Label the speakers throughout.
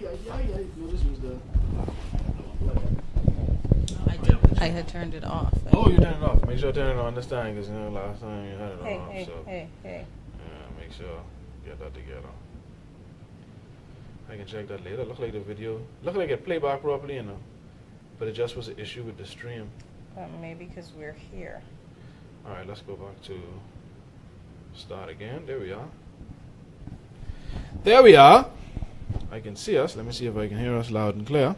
Speaker 1: No, this was the.
Speaker 2: I had turned it off.
Speaker 3: Oh, you turned it off. Make sure to turn it on this time because last time you had it off.
Speaker 2: Hey.
Speaker 3: Yeah, make sure get that together. I can check that later. Look like the video. Look like it played back properly, but it just was an issue with the stream.
Speaker 2: Maybe because we're here.
Speaker 3: All right, let's go back to start again. There we are. There we are. I can see us. Let me see if I can hear us loud and clear.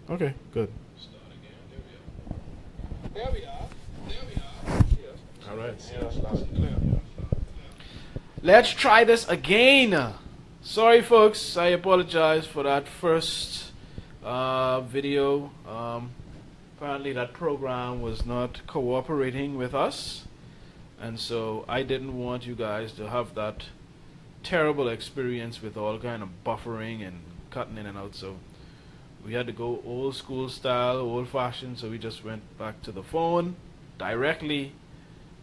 Speaker 3: Okay, good. There we are. All right. Let's try this again. Sorry, folks. I apologize for that first video. Apparently, that program was not cooperating with us, and so I didn't want you guys to have that terrible experience with all kind of buffering and cutting in and out. So we had to go old school style, old fashioned, so we just went back to the phone directly.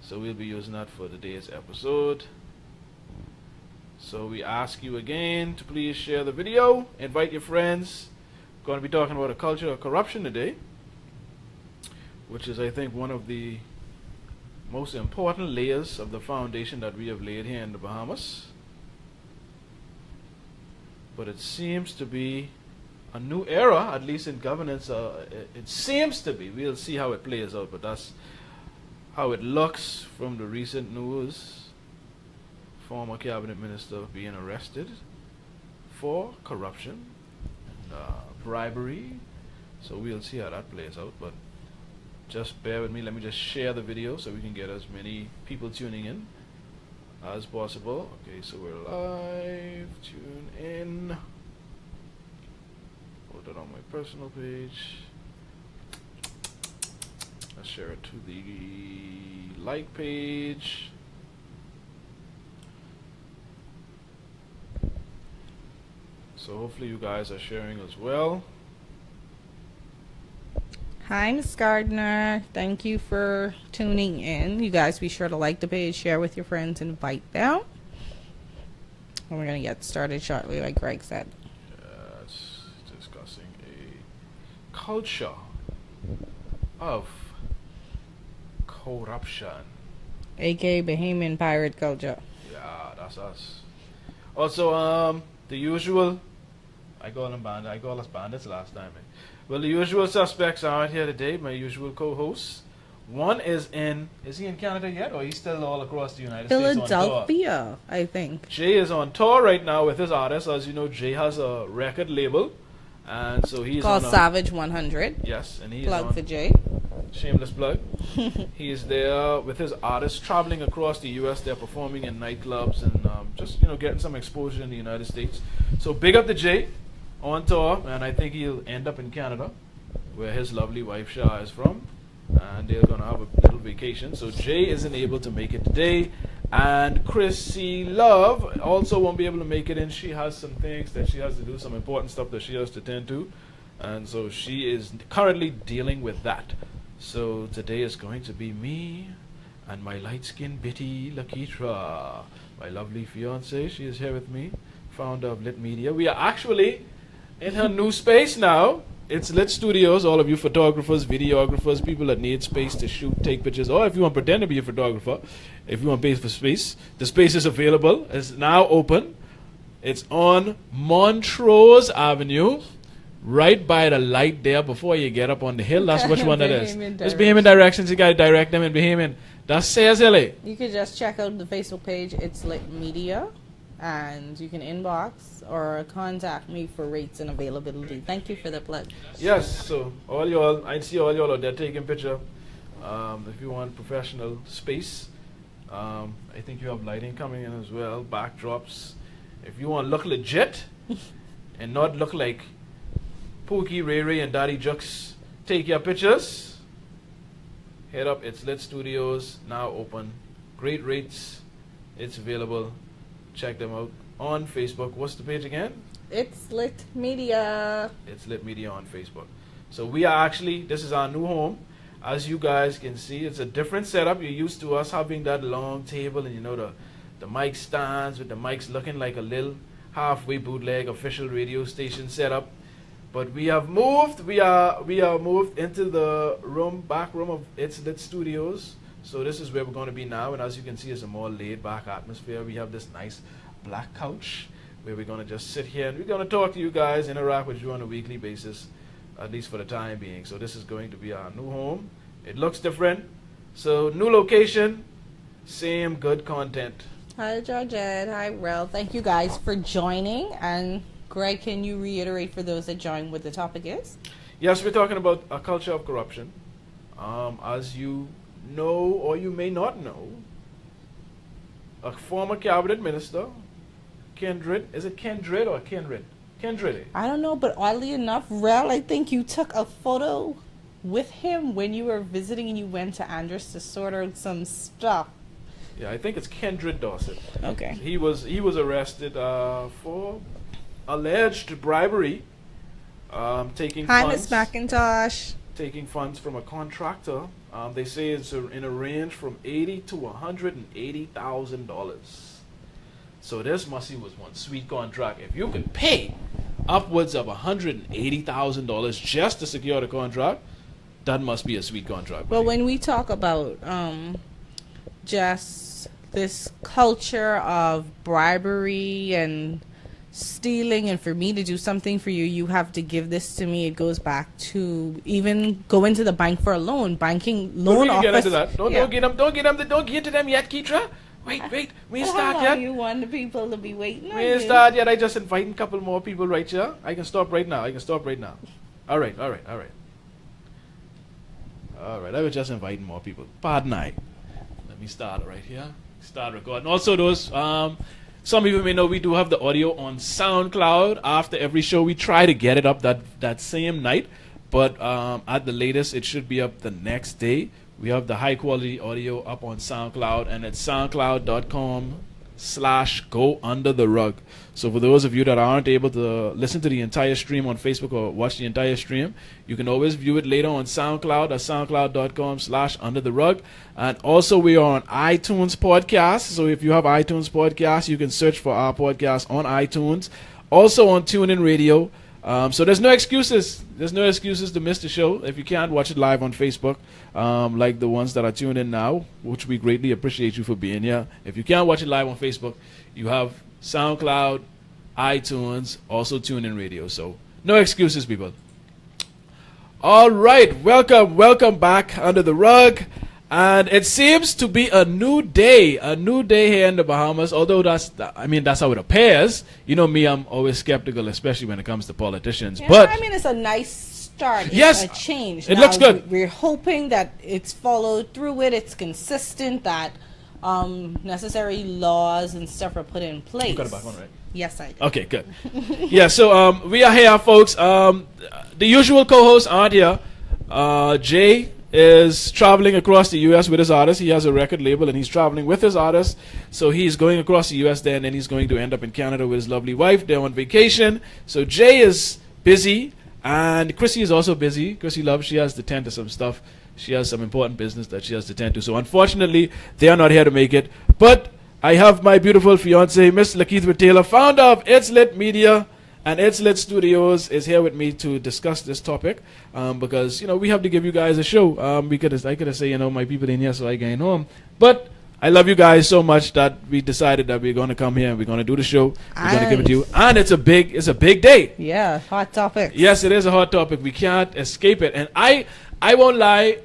Speaker 3: So we'll be using that for today's episode. So we ask you again to please share the video, invite your friends. We're going to be talking about a culture of corruption today, which is, I think, one of the most important layers of the foundation that we have laid here in the Bahamas. But it seems to be a new era, at least in governance. It seems to be. We'll see how it plays out, but that's how it looks from the recent news. Former cabinet minister being arrested for corruption and bribery. So we'll see how that plays out, but just bear with me. Let me just share the video so we can get as many people tuning in as possible. Okay, so we're live. Tune in. Put it on my personal page. Let's share it to the like page. So hopefully you guys are sharing as well.
Speaker 2: Hi, Ms. Gardner. Thank you for tuning in. You guys be sure to like the page, share with your friends, invite them. And we're going to get started shortly, like Greg said.
Speaker 3: It's discussing a culture of corruption.
Speaker 2: A.K.A. Bahamian pirate culture.
Speaker 3: Yeah, that's us. Also, the usual, I call us bandits last time. Well, the usual suspects aren't here today, my usual co-hosts. One is he in Canada yet, or he's still all across the United States on tour?
Speaker 2: Philadelphia, I think.
Speaker 3: Jay is on tour right now with his artists. As you know, Jay has a record label, and so he's
Speaker 2: called
Speaker 3: on
Speaker 2: Savage 100.
Speaker 3: Yes, and he's
Speaker 2: plug
Speaker 3: on,
Speaker 2: for Jay.
Speaker 3: Shameless plug. He's there with his artists, traveling across the U.S. They're performing in nightclubs and just getting some exposure in the United States. So big up to Jay on tour, and I think he'll end up in Canada, where his lovely wife Shah is from, and they're gonna have a little vacation. So Jay isn't able to make it today, and Chrissy Love also won't be able to make it in. She has some things that she has to do, some important stuff that she has to tend to, and so she is currently dealing with that. So today is going to be me and my light-skinned bitty LaKeithra, my lovely fiance. She is here with me, founder of Lit Media. We are actually in her new space now. It's Lit Studios. All of you photographers, videographers, people that need space to shoot, take pictures, or if you want to pretend to be a photographer, if you want to pay for space, the space is available. It's now open. It's on Montrose Avenue, right by the light there before you get up on the hill. That's which one that is. It's Bahamian Directions. You got to direct them in Bahamian. That's says LA.
Speaker 2: You could just check out the Facebook page. It's Lit Media. And you can inbox or contact me for rates and availability. Thank you for the plug.
Speaker 3: Yes, so all y'all, I see all y'all out there taking picture. If you want professional space, I think you have lighting coming in as well, backdrops. If you want to look legit and not look like Pookie, Ray Ray, and Daddy Jux take your pictures, head up. It's Lit Studios, now open. Great rates. It's available. Check them out on Facebook. What's the page again?
Speaker 2: It's Lit Media.
Speaker 3: It's Lit Media on Facebook. So we are actually, this is our new home. As you guys can see, it's a different setup. You're used to us having that long table and the mic stands with the mics looking like a little halfway bootleg official radio station setup. But we have moved. We are moved into the back room of It's Lit Studios. So this is where we're going to be now. And as you can see, it's a more laid back atmosphere. We have this nice black couch where we're going to just sit here and we're going to talk to you guys, interact with you on a weekly basis, at least for the time being. So this is going to be our new home. It looks different. So new location, same good content.
Speaker 2: Hi, Georgette. Hi, Rel. Thank you guys for joining. And Greg, can you reiterate for those that join what the topic is?
Speaker 3: Yes, we're talking about a culture of corruption. As you know, or you may not know, a former cabinet minister, Kendrick, is it Kendrick or Kendrick? Kendrick.
Speaker 2: I don't know, but oddly enough, Rel, I think you took a photo with him when you were visiting and you went to Andres to sort out some stuff.
Speaker 3: Yeah, I think it's Kendrick Dorset.
Speaker 2: Okay.
Speaker 3: He was arrested for alleged bribery, taking
Speaker 2: Hi,
Speaker 3: funds.
Speaker 2: Miss McIntosh.
Speaker 3: Taking funds from a contractor. They say it's in a range from $80,000 to $180,000. So this must was one sweet contract. If you could pay upwards of $180,000 just to secure the contract, that must be a sweet contract.
Speaker 2: Well, when we talk about just this culture of bribery and stealing, and for me to do something for you, you have to give this to me. It goes back to even going to the bank for a loan, banking loan
Speaker 3: we can
Speaker 2: office.
Speaker 3: get into that. Don't get to them yet, Keithra. Wait, we ain't start
Speaker 2: How
Speaker 3: yet.
Speaker 2: long you want the people to be waiting?
Speaker 3: We ain't start yet. I just inviting a couple more people right here. I can stop right now. All right. I was just inviting more people. Pardon I. Let me start right here. Start recording. Also, those some people may know we do have the audio on SoundCloud. After every show, we try to get it up that same night, but at the latest, it should be up the next day. We have the high quality audio up on SoundCloud, and it's soundcloud.com/goundertherug. So for those of you that aren't able to listen to the entire stream on Facebook or watch the entire stream, you can always view it later on SoundCloud at soundcloud.com/undertherug. And also we are on iTunes podcast. So if you have iTunes podcast, you can search for our podcast on iTunes. Also on TuneIn Radio. So there's no excuses. There's no excuses to miss the show. If you can't watch it live on Facebook, like the ones that are tuned in now, which we greatly appreciate you for being here. If you can't watch it live on Facebook, you have SoundCloud, iTunes, also TuneIn Radio. So no excuses, people. All right, welcome back Under the Rug. And it seems to be a new day here in the Bahamas, although that's how it appears. You know me, I'm always skeptical, especially when it comes to politicians.
Speaker 2: Yeah,
Speaker 3: but
Speaker 2: I mean, it's a nice start.
Speaker 3: Yes,
Speaker 2: It's a change.
Speaker 3: it looks good.
Speaker 2: We're hoping that it's followed through with, it's consistent, that necessary laws and stuff are put in place.
Speaker 3: You got it back on, right?
Speaker 2: Yes, I do.
Speaker 3: Okay, good. Yeah, so we are here, folks. The usual co-hosts aren't here. Jay is traveling across the U.S. with his artist. He has a record label, and he's traveling with his artist. So he's going across the U.S. there, and then he's going to end up in Canada with his lovely wife. They're on vacation. So Jay is busy, and Chrissy is also busy. Chrissy Love, she has to tend to some stuff. She has some important business that she has to tend to. So unfortunately, they are not here to make it. But I have my beautiful fiance, Miss LaKeithra Taylor, founder of It's Lit Media and It's Lit Studios, is here with me to discuss this topic, because we have to give you guys a show. I could have said my people in here so I can home, but I love you guys so much that we decided that we're going to come here and we're going to do the show. We're going to give it to you, and it's a big day.
Speaker 2: Yeah, hot topic.
Speaker 3: Yes, it is a hot topic. We can't escape it, and I won't lie.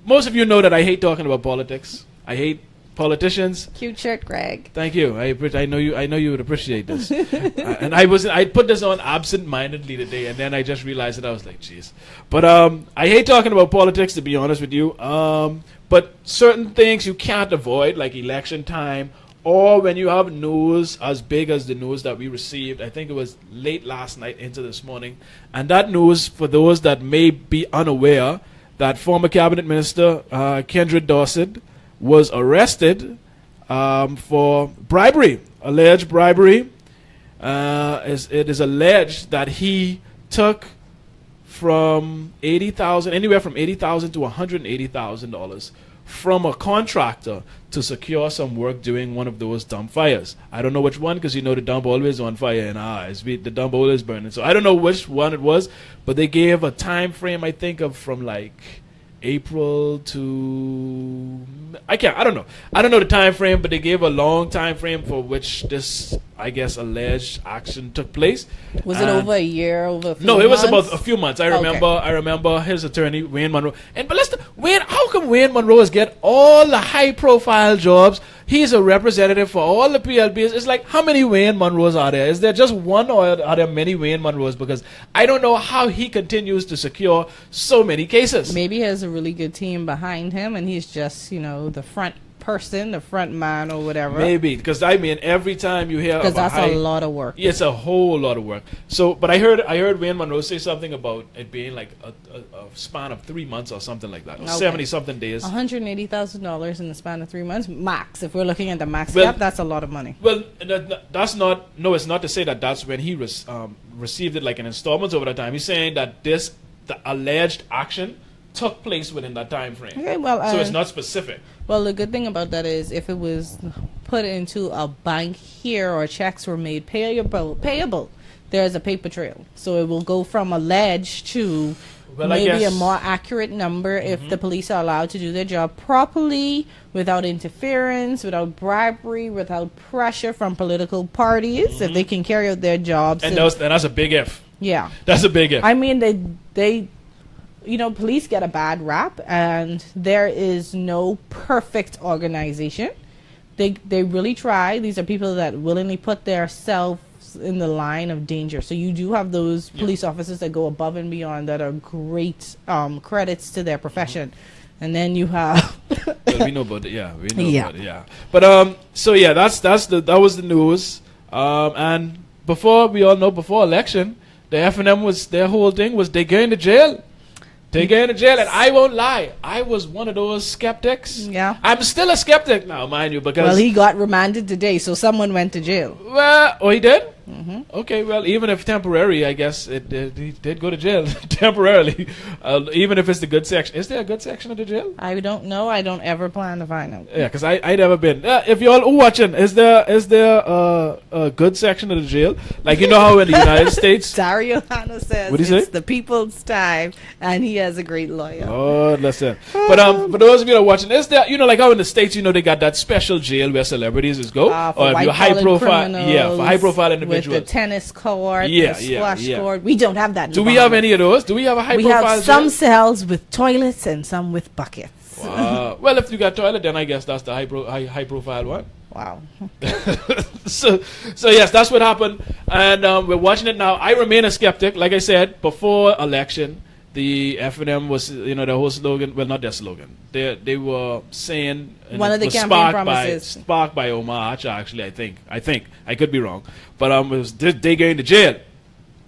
Speaker 3: Most of you know that I hate talking about politics. I hate politicians.
Speaker 2: Cute shirt, Greg.
Speaker 3: Thank you. I know you would appreciate this. And I put this on absent-mindedly today, and then I just realized that I was like, jeez. But I hate talking about politics, to be honest with you. But certain things you can't avoid, like election time, or when you have news as big as the news that we received. I think it was late last night into this morning. And that news, for those that may be unaware, that former cabinet minister Kendrick Dorset was arrested for bribery, alleged bribery. It is alleged that he took from anywhere from $80,000 to $180,000 from a contractor to secure some work during one of those dump fires. I don't know which one, because the dump always on fire in our eyes. The dump always burning. So I don't know which one it was, but they gave a time frame, I think, of from like April to I don't know the time frame, but they gave a long time frame for which this, I guess, alleged action took place.
Speaker 2: Was it over a year? Over a few
Speaker 3: No, it was
Speaker 2: months?
Speaker 3: about a few months. I remember his attorney, Wayne Monroe. How come Wayne Monroe is get all the high profile jobs? He's a representative for all the PLBs. It's like, how many Wayne Monroes are there? Is there just one, or are there many Wayne Monroes? Because I don't know how he continues to secure so many cases.
Speaker 2: Maybe he has a really good team behind him, and he's just, the front person, the front man, or whatever.
Speaker 3: Maybe, because every time you hear,
Speaker 2: because that's a lot of work.
Speaker 3: Yeah, it's a whole lot of work. So, but I heard Wayne Monroe say something about it being like a span of 3 months or something like that, or 70-something days.
Speaker 2: $180,000 in the span of 3 months, max. If we're looking at the max cap, that's a lot of money.
Speaker 3: Well, that's not. No, it's not to say that that's when he received it like in installments over the time. He's saying that the alleged action took place within that time frame.
Speaker 2: Okay, well,
Speaker 3: so it's not specific.
Speaker 2: Well, the good thing about that is if it was put into a bank here or checks were made payable, there's a paper trail. So it will go from alleged to maybe a more accurate number if the police are allowed to do their job properly, without interference, without bribery, without pressure from political parties, if they can carry out their jobs.
Speaker 3: And that's a big if.
Speaker 2: Yeah.
Speaker 3: That's a big if.
Speaker 2: I mean, they police get a bad rap, and there is no perfect organization. They really try. These are people that willingly put their selves in the line of danger. So you do have those police officers that go above and beyond, that are great credits to their profession. And then you have
Speaker 3: well, we know about it. Yeah, we know about it. Yeah, but so yeah, that was the news. And before election, the FNM was, their whole thing was they going to jail. They get into jail, and I won't lie, I was one of those skeptics.
Speaker 2: Yeah.
Speaker 3: I'm still a skeptic now, mind you, because...
Speaker 2: Well, he got remanded today, so someone went to jail.
Speaker 3: Well, he did?
Speaker 2: Mm-hmm.
Speaker 3: Okay, well, even if temporary, I guess he did go to jail temporarily. Even if it's the good section. Is there a good section of the jail?
Speaker 2: I don't know. I don't ever plan to find out.
Speaker 3: Yeah, because I never been. If you all watching, is there a good section of the jail? Like, you know how in the United States...
Speaker 2: Dario Hanna says it's the people's time, and he has a great lawyer.
Speaker 3: Oh, listen. But for those of you that are watching, is there, like how in the States, they got that special jail where celebrities go?
Speaker 2: For or if you're high profile,
Speaker 3: for high profile individuals.
Speaker 2: With the tennis court, the squash court. We don't have that.
Speaker 3: Do we have any of those? Do we have a high profile?
Speaker 2: We have some cells with toilets and some with buckets.
Speaker 3: Wow. Well, if you got toilet, then I guess that's the high profile one.
Speaker 2: Wow.
Speaker 3: so yes, that's what happened, and we're watching it now. I remain a skeptic. Like I said before election, the FNM was, the whole slogan. Well, not their slogan. They were saying
Speaker 2: one of the campaign promises
Speaker 3: sparked by Omar Acha. Actually, I think I could be wrong, but it was they going to jail,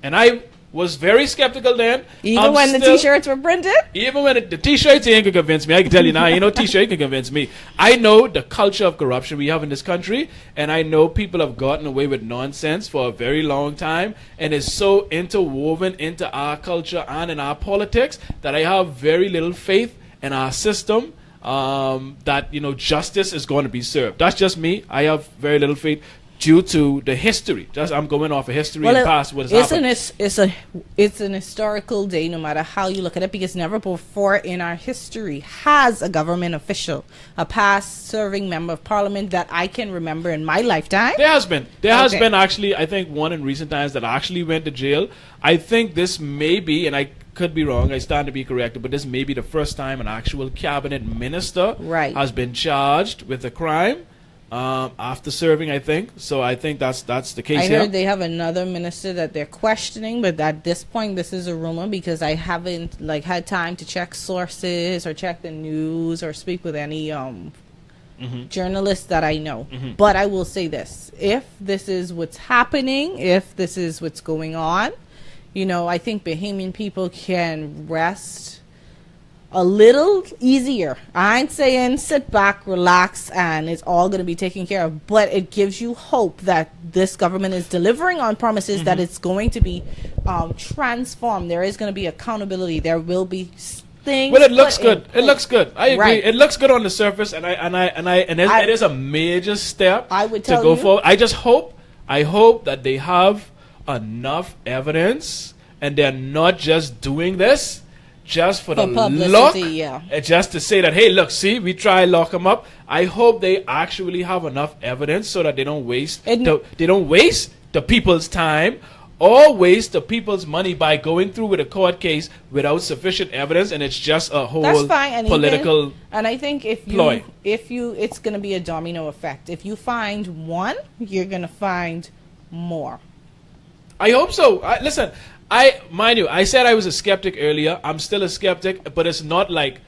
Speaker 3: and I was very skeptical then.
Speaker 2: Even when the T-shirts were printed?
Speaker 3: Even when the T-shirts ain't gonna convince me. I can tell you now, T-shirt can convince me. I know the culture of corruption we have in this country, and I know people have gotten away with nonsense for a very long time, and it's so interwoven into our culture and in our politics that I have very little faith in our system that, justice is going to be served. That's just me. I have very little faith. Due to the history, I'm going off of history and past what has happened.
Speaker 2: It's an historical day, no matter how you look at it, because never before in our history has a government official, a past serving member of parliament that I can remember in my lifetime.
Speaker 3: There has been actually, I think, one in recent times that actually went to jail. I think this may be, and I could be wrong, I stand to be corrected, but this may be the first time an actual cabinet minister has been charged with a crime. After serving, I think. So I think that's the case here.
Speaker 2: I heard they have another minister that they're questioning, but at this point, this is a rumor because I haven't had time to check sources or check the news or speak with any journalists that I know. But I will say this: if this is what's happening, if this is what's going on, I think Bahamian people can rest a little easier. I ain't saying sit back, relax, and it's all going to be taken care of, but it gives you hope that this government is delivering on promises, that it's going to be transformed. There is going to be accountability. There will be things.
Speaker 3: Well, it looks
Speaker 2: put in
Speaker 3: good. It looks good. I agree.
Speaker 2: Right.
Speaker 3: It looks good on the surface, and it is a major step
Speaker 2: I would
Speaker 3: to
Speaker 2: tell
Speaker 3: go
Speaker 2: you.
Speaker 3: forward. I hope that they have enough evidence, and they're not just doing this just for the
Speaker 2: publicity,
Speaker 3: look,
Speaker 2: yeah.
Speaker 3: just to say that, hey, look, see, we try lock them up. I hope they actually have enough evidence so that they don't waste the people's time or waste the people's money by going through with a court case without sufficient evidence, and it's just a whole
Speaker 2: That's fine. And
Speaker 3: political
Speaker 2: and I think
Speaker 3: ploy.
Speaker 2: it's going to be a domino effect. If you find one, you're going to find more.
Speaker 3: I hope so. Listen, mind you, I said I was a skeptic earlier. I'm still a skeptic, but it's not like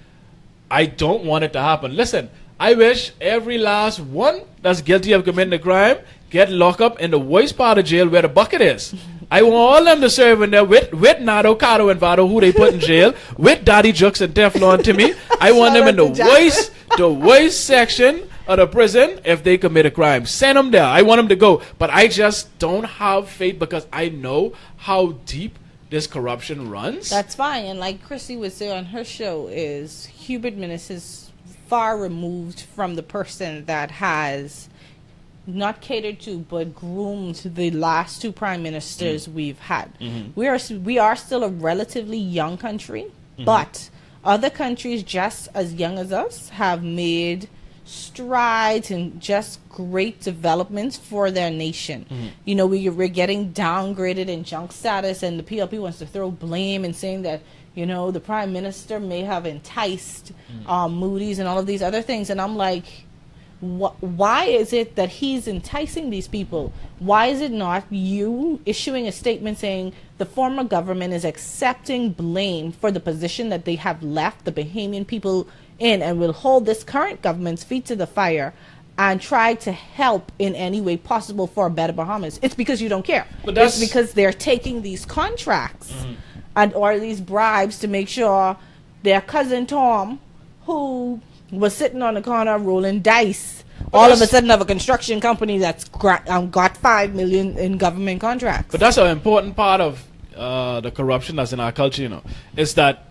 Speaker 3: I don't want it to happen. Listen, I wish every last one that's guilty of committing a crime get locked up in the worst part of jail where the bucket is. I want all them to serve in there with Nado, Cado, and Vado, who they put in jail, with Daddy Jux and Teflon Timmy. I want them in the worst section of the prison if they commit a crime. Send them there. I want them to go. But I just don't have faith because I know how deep this corruption runs.
Speaker 2: That's fine. And like Chrissy would say on her show, is Hubert Minnis is far removed from the person that has not catered to but groomed the last two prime ministers we've had. Mm-hmm. We are still a relatively young country, but other countries just as young as us have made strides and just great developments for their nation. You know, we're getting downgraded in junk status, and the PLP wants to throw blame and saying that, you know, the prime minister may have enticed Moody's and all of these other things. And I'm like, why is it that he's enticing these people? Why is it not you issuing a statement saying the former government is accepting blame for the position that they have left the Bahamian people in, and will hold this current government's feet to the fire and try to help in any way possible for a better Bahamas? It's because you don't care. But it's because they're taking these contracts and or these bribes to make sure their cousin Tom, who was sitting on the corner rolling dice, all of a sudden have a construction company that's got $5 million in government contracts. But
Speaker 3: that's an important part of the corruption that's in our culture, you know. Is that,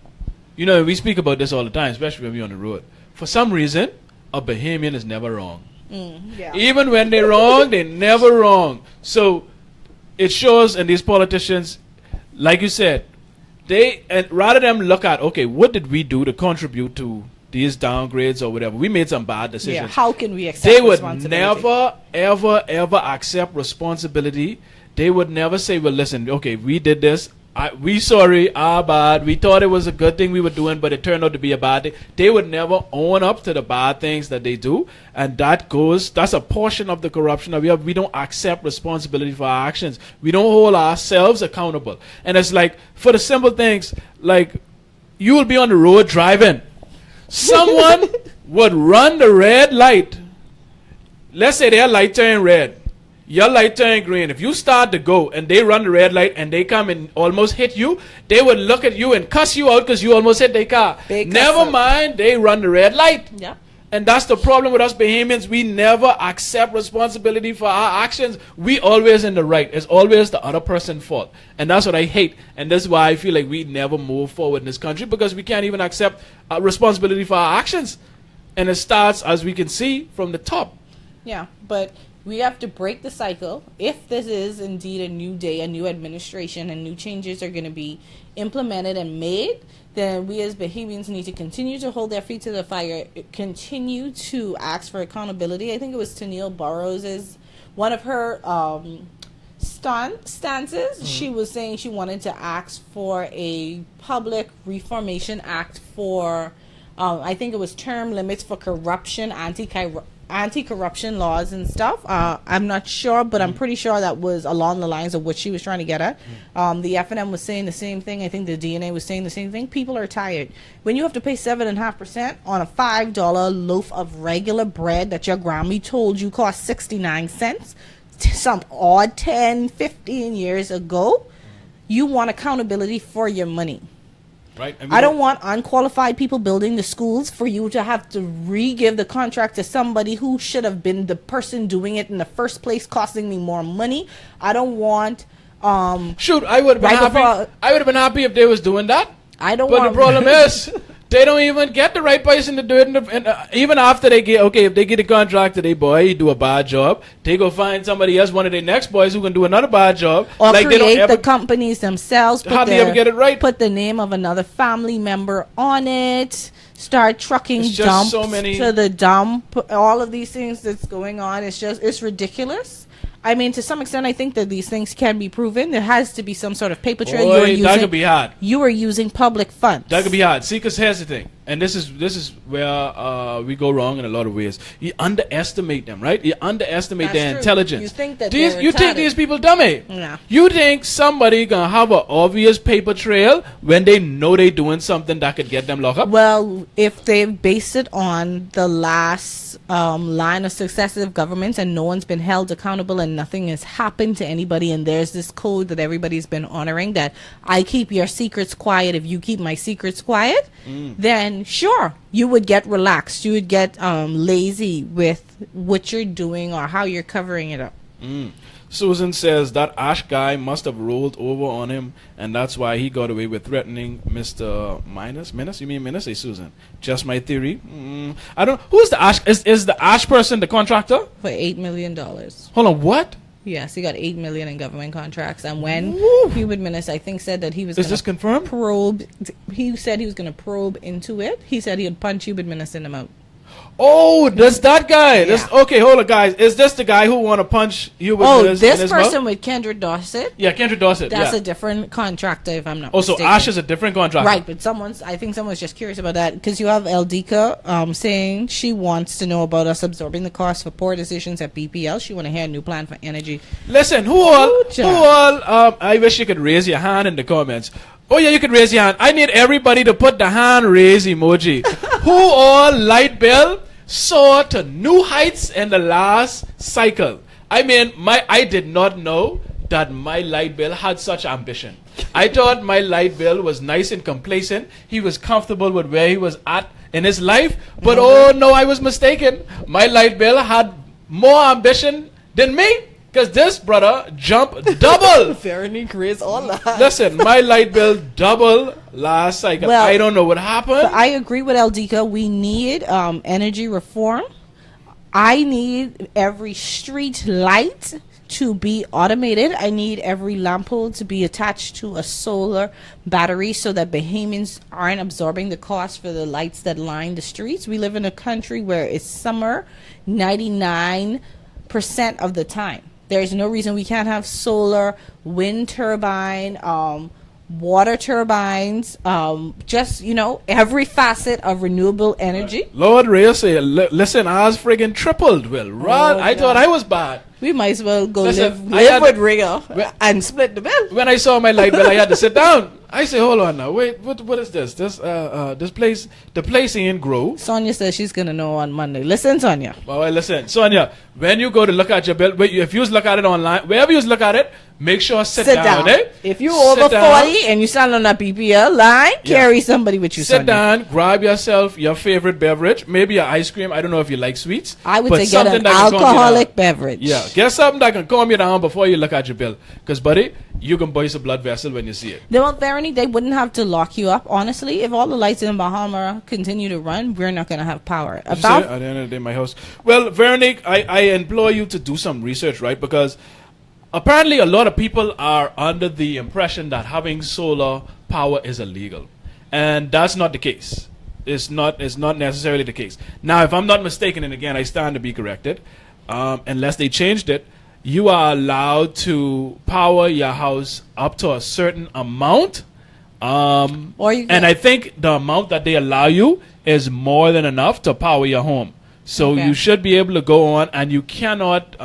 Speaker 3: you know, we speak about this all the time, especially when we're on the road. For some reason, a Bahamian is never wrong.
Speaker 2: Yeah.
Speaker 3: Even when they're wrong, they're never wrong. So it shows in these politicians, like you said, and rather than look at, okay, what did we do to contribute to these downgrades or whatever? We made some bad decisions.
Speaker 2: Yeah, how can we accept
Speaker 3: They would
Speaker 2: responsibility?
Speaker 3: never, ever accept responsibility. They would never say, well, listen, okay, we did this. We sorry, our bad. We thought it was a good thing we were doing, but it turned out to be a bad thing. They would never own up to the bad things that they do. And that's a portion of the corruption that we have. We don't accept responsibility for our actions. We don't hold ourselves accountable. And it's like, for the simple things, like, you will be on the road driving. Someone would run the red light. Let's say their light turned red. Your light turned green. If you start to go and they run the red light and they come and almost hit you, they would look at you and cuss you out because you almost hit their car. Never mind, they run the red light.
Speaker 2: Yeah.
Speaker 3: And that's the problem with us Bahamians. We never accept responsibility for our actions. We always in the right. It's always the other person's fault. And that's what I hate. And that's why I feel like we never move forward in this country, because we can't even accept responsibility for our actions. And it starts, as we can see, from the top.
Speaker 2: Yeah, but we have to break the cycle. If this is indeed a new day, a new administration, and new changes are going to be implemented and made, then we as Bahamians need to continue to hold their feet to the fire, continue to ask for accountability. I think it was Tennille Burrows' one of her stances. She was saying she wanted to ask for a public reformation act for, I think it was term limits for corruption, anti-corruption laws and stuff. I'm not sure, but I'm pretty sure that was along the lines of what she was trying to get at. The FNM was saying the same thing. I think the DNA was saying the same thing. People are tired. When you have to pay 7.5% on a $5 loaf of regular bread that your Grammy told you cost 69 cents some odd 10, 15 years ago, you want accountability for your money.
Speaker 3: Right.
Speaker 2: I don't want unqualified people building the schools for you to have to re-give the contract to somebody who should have been the person doing it in the first place, costing me more money. I don't want
Speaker 3: shoot, I would have been happy. I would have been happy if they was doing that.
Speaker 2: I don't
Speaker 3: but
Speaker 2: want
Speaker 3: the problem is They don't even get the right person to do it. Even after they get, okay, if they get a contract to their boy, he do a bad job, they go find somebody else, one of their next boys who can do another bad job.
Speaker 2: Or
Speaker 3: like
Speaker 2: create
Speaker 3: they don't ever,
Speaker 2: the companies themselves.
Speaker 3: hardly ever get it right.
Speaker 2: Put the name of another family member on it. Start trucking
Speaker 3: It's just
Speaker 2: dumps
Speaker 3: so many-
Speaker 2: to the dump. All of these things that's going on. It's ridiculous. I mean, to some extent, I think that these things can be proven. There has to be some sort of paper trail.
Speaker 3: Boy, that could be hard.
Speaker 2: You are using public funds.
Speaker 3: That could be hard. See, because here's the thing, and this is where we go wrong in a lot of ways. You underestimate them, right? You underestimate
Speaker 2: That's
Speaker 3: their
Speaker 2: true.
Speaker 3: intelligence.
Speaker 2: You think that
Speaker 3: you
Speaker 2: they're
Speaker 3: think
Speaker 2: retarded.
Speaker 3: these people dummy?
Speaker 2: Yeah.
Speaker 3: You think somebody gonna have an obvious paper trail when they know they doing something that could get them locked up?
Speaker 2: Well, if they base it on the last line of successive governments and no one's been held accountable and nothing has happened to anybody, and there's this code that everybody's been honoring that I keep your secrets quiet if you keep my secrets quiet, then sure, you would get relaxed. You would get lazy with what you're doing or how you're covering it up.
Speaker 3: Susan says that Ash guy must have rolled over on him, and that's why he got away with threatening Mr. Menace? You mean Menace? Hey, Susan. Just my theory. I don't. Who's the Ash? Is the Ash person the contractor?
Speaker 2: For $8 million.
Speaker 3: Hold on. What?
Speaker 2: Yes, he got $8 million in government contracts, and when
Speaker 3: Woo.
Speaker 2: Hubert Minnis, I think, said that he was
Speaker 3: Is
Speaker 2: gonna
Speaker 3: this confirmed?
Speaker 2: probe. He said he was going to probe into it. He said he would punch Hubert Minnis in the mouth.
Speaker 3: Oh, that's that guy.
Speaker 2: Yeah.
Speaker 3: Okay, hold on, guys. Is this the guy who want to punch you with his
Speaker 2: this
Speaker 3: mouth?
Speaker 2: person with Kendra Dorset.
Speaker 3: Yeah, Kendra Dorset.
Speaker 2: That's
Speaker 3: yeah.
Speaker 2: a different contractor, if I'm not
Speaker 3: Oh, so
Speaker 2: mistaken.
Speaker 3: Ash is a different contractor.
Speaker 2: Right, but I think someone's just curious about that because you have Eldika saying she wants to know about us absorbing the cost for poor decisions at BPL. She want to hear a new plan for energy.
Speaker 3: Listen, who all, I wish you could raise your hand in the comments. Oh yeah, you can raise your hand. I need everybody to put the hand raise emoji. Who all light bill soar to new heights in the last cycle? I mean, I did not know that my light bill had such ambition. I thought my light bill was nice and complacent. He was comfortable with where he was at in his life. But oh no, I was mistaken. My light bill had more ambition than me. Because this brother jumped double.
Speaker 2: Veronique raised all that.
Speaker 3: Listen, my light bill double last cycle.
Speaker 2: Well,
Speaker 3: I don't know what happened.
Speaker 2: But I agree with Eldika. We need energy reform. I need every street light to be automated. I need every lamp pole to be attached to a solar battery so that Bahamians aren't absorbing the cost for the lights that line the streets. We live in a country where it's summer 99% of the time. There's no reason we can't have solar, wind turbine, water turbines, just, every facet of renewable energy.
Speaker 3: Lord Ray say, listen, ours friggin' tripled, Will. Run. I thought I was bad.
Speaker 2: We might as well go
Speaker 3: Listen,
Speaker 2: live with Rio and split the bill.
Speaker 3: When I saw my light bill, I had to sit down. I say, hold on now. Wait, what is this? This place, the place ain't grow.
Speaker 2: Sonia says she's going to know on Monday. Listen, Sonia.
Speaker 3: Well, listen, Sonia, when you go to look at your bill, if you look at it online, wherever you look at it, make sure sit down. Eh?
Speaker 2: If you're
Speaker 3: Sit
Speaker 2: over
Speaker 3: down.
Speaker 2: 40 and you stand on that PPL line, carry somebody with you,
Speaker 3: Sit
Speaker 2: Sonia.
Speaker 3: down, grab yourself your favorite beverage, maybe your ice cream. I don't know if you like sweets.
Speaker 2: I would
Speaker 3: but
Speaker 2: say get
Speaker 3: something
Speaker 2: an
Speaker 3: that can calm you
Speaker 2: alcoholic
Speaker 3: down.
Speaker 2: beverage.
Speaker 3: Yeah, get something that can calm you down before you look at your bill. Because, buddy, you can burst a blood vessel when you see it.
Speaker 2: Well, Veronique, they wouldn't have to lock you up. Honestly, if all the lights in Bahamas continue to run, we're not going to have power.
Speaker 3: Did you say at the end of the day, my house. Well, Veronique, I implore you to do some research, right? Because apparently a lot of people are under the impression that having solar power is illegal. And that's not the case. It's not necessarily the case. Now, if I'm not mistaken, and again, I stand to be corrected, unless they changed it, you are allowed to power your house up to a certain amount.
Speaker 2: Or you
Speaker 3: and I think the amount that they allow you is more than enough to power your home. So
Speaker 2: Okay.
Speaker 3: you should be able to go on, and you cannot.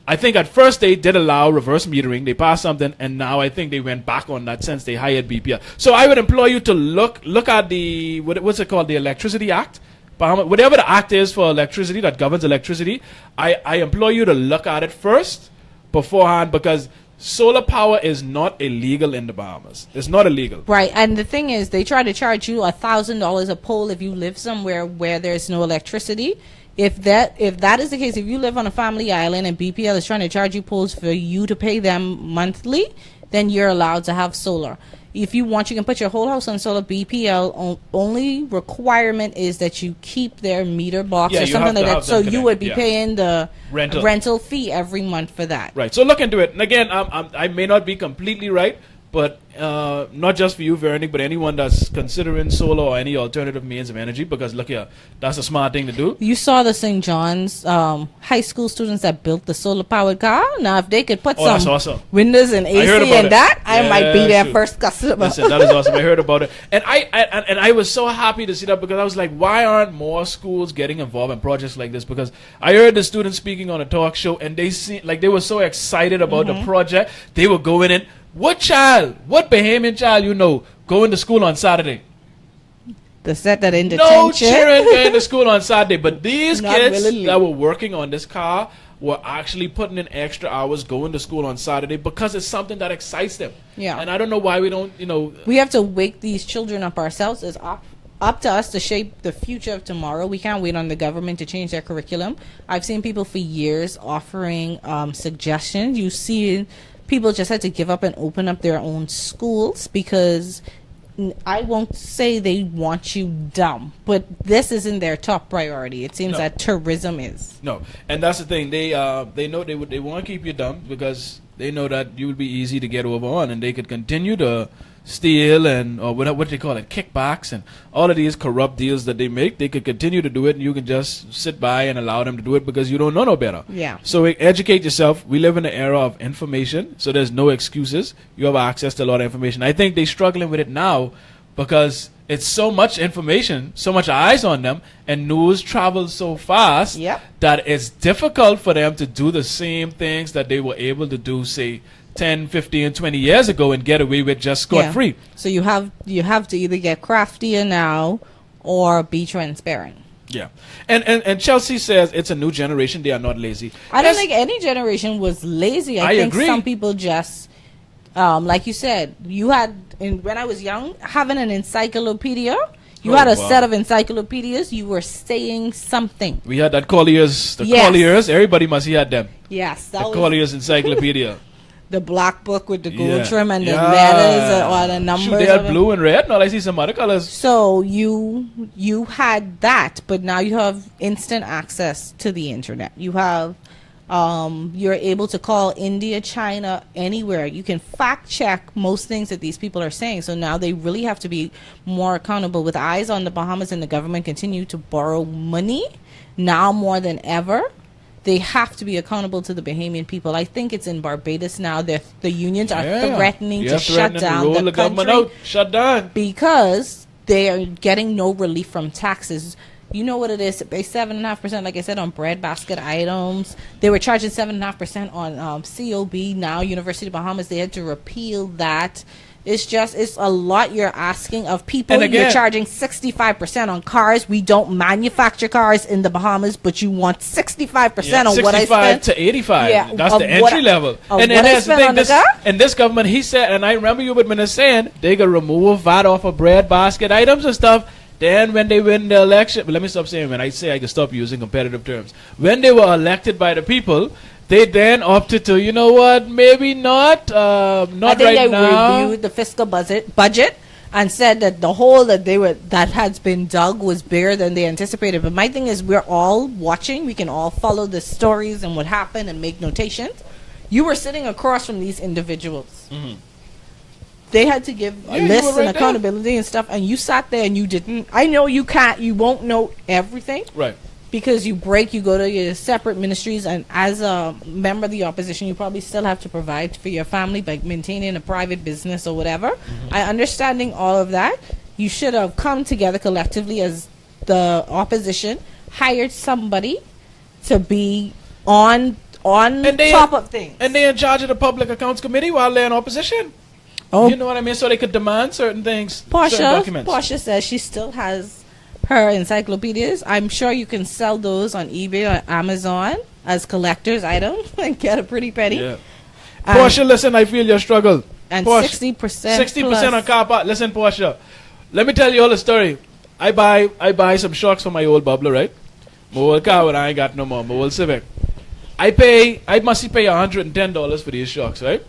Speaker 3: I think at first they did allow reverse metering. They passed something, and now I think they went back on that since they hired BPL. So I would implore you to look at the what's it called, the Electricity Act. Whatever the act is for electricity that governs electricity, I implore you to look at it first beforehand, because solar power is not illegal in the Bahamas. It's not illegal.
Speaker 2: Right, and the thing is, they try to charge you $1,000 a pole if you live somewhere where there's no electricity. If that is the case, if you live on a family island and BPL is trying to charge you poles for you to pay them monthly, then you're allowed to have solar. If you want, you can put your whole house on solar. BPL only requirement is that you keep their meter box or something like that. So you would be paying the rental fee every month for that.
Speaker 3: Right. So look into it. And again, I may not be completely right, but not just for you, Veronique, but anyone that's considering solar or any alternative means of energy, because look here, that's a smart thing to do.
Speaker 2: You saw the St. John's high school students that built the solar-powered car. Now, if they could put some
Speaker 3: awesome.
Speaker 2: windows and AC in that, I might be their first customer.
Speaker 3: Listen, that is awesome. I heard about it. And I was so happy to see that, because I was like, why aren't more schools getting involved in projects like this? Because I heard the students speaking on a talk show, and they were so excited about the project. They were going in. What Bahamian child going to school on Saturday?
Speaker 2: The set that in
Speaker 3: detention. No children going to school on Saturday. But these kids
Speaker 2: willingly.
Speaker 3: that were working on this car were actually putting in extra hours going to school on Saturday, because it's something that excites them.
Speaker 2: Yeah.
Speaker 3: And I don't know why we don't,
Speaker 2: We have to wake these children up ourselves. It's up to us to shape the future of tomorrow. We can't wait on the government to change their curriculum. I've seen people for years offering suggestions. You see people just had to give up and open up their own schools, because I won't say they want you dumb, but this isn't their top priority. It seems that tourism is. No,
Speaker 3: and that's the thing. They know they want to keep you dumb, because they know that you would be easy to get over on, and they could continue to steal and or what they call it, kickbacks, and all of these corrupt deals that they make. They could continue to do it, and you can just sit by and allow them to do it, because you don't know no better.
Speaker 2: Yeah.
Speaker 3: So educate yourself. We live in an era of information, so there's no excuses. You have access to a lot of information. I think they're struggling with it now, because it's so much information, so much eyes on them, and news travels so fast that it's difficult for them to do the same things that they were able to do, say, 10, 15, 20 years ago, and get away with just scot-free.
Speaker 2: So you have to either get craftier now or be transparent.
Speaker 3: Yeah. And Chelsea says it's a new generation. They are not lazy.
Speaker 2: I don't think any generation was lazy. I think
Speaker 3: agree.
Speaker 2: Some people just, like you said, you had, when I was young, having an encyclopedia, you had a set of encyclopedias, you were saying something.
Speaker 3: We had that Collier's, Colliers. Everybody must have had them.
Speaker 2: Yes.
Speaker 3: The Collier's encyclopedia.
Speaker 2: The black book with the gold trim and the letters or the numbers.
Speaker 3: Shoot, they had blue and red. No, I see some other colors.
Speaker 2: So you had that, but now you have instant access to the internet. You have, you're able to call India, China, anywhere. You can fact check most things that these people are saying. So now they really have to be more accountable. With eyes on the Bahamas and the government continue to borrow money now more than ever. They have to be accountable to the Bahamian people. I think it's in Barbados now. The unions are threatening to shut down the
Speaker 3: government out. Shut down.
Speaker 2: Because they are getting no relief from taxes. You know what it is? They pay 7.5%, like I said, on bread basket items. They were charging 7.5% on COB. Now, University of Bahamas, they had to repeal that. It's a lot you're asking of people. Again, you're charging 65% on cars. We don't manufacture cars in the Bahamas, but you want 65% on what I spent.
Speaker 3: 65 to 85. Yeah, that's the entry level. And then there's the thing, and this government, he said, and I remember you would have been saying, they could remove VAT off of bread basket items and stuff. Then when they win the election, let me stop saying when I say I can stop using competitive terms. When they were elected by the people, they then opted to, you know what, maybe not right now. I think they
Speaker 2: reviewed the fiscal budget and said that the hole that has been dug was bigger than they anticipated. But my thing is, we're all watching. We can all follow the stories and what happened and make notations. You were sitting across from these individuals. Mm-hmm. They had to give lists and accountability and stuff, and you sat there and you didn't. I know you won't know everything.
Speaker 3: Right.
Speaker 2: Because you go to your separate ministries, and as a member of the opposition, you probably still have to provide for your family by maintaining a private business or whatever. Mm-hmm. Understanding all of that, you should have come together collectively as the opposition, hired somebody to be on top of things.
Speaker 3: And they're in charge of the Public Accounts Committee while they're in opposition. Oh. You know what I mean? So they could demand certain things, certain documents.
Speaker 2: Portia says she still has her encyclopedias. I'm sure you can sell those on eBay or Amazon as collector's items and get a pretty penny. Yeah.
Speaker 3: Portia, listen, I feel your struggle.
Speaker 2: And Portia, 60%
Speaker 3: on car part. Listen, Portia, let me tell you all the story. I buy some shocks for my old bubbler, right? My old car when I ain't got no more. My old Civic. I must pay $110 for these shocks, right?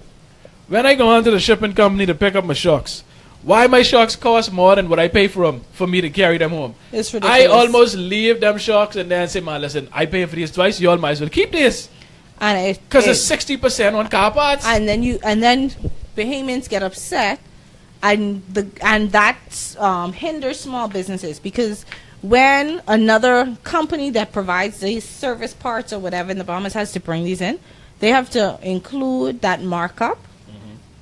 Speaker 3: when I go on to the shipping company to pick up my shucks, why my shucks cost more than what I pay for them for me to carry them home?
Speaker 2: It's ridiculous.
Speaker 3: I almost leave them shucks and then say, man, listen, I pay for these twice. You all might as well keep this.
Speaker 2: And
Speaker 3: because it's 60% on car parts.
Speaker 2: And then Bahamians get upset, and that hinders small businesses, because when another company that provides these service parts or whatever in the Bahamas has to bring these in, they have to include that markup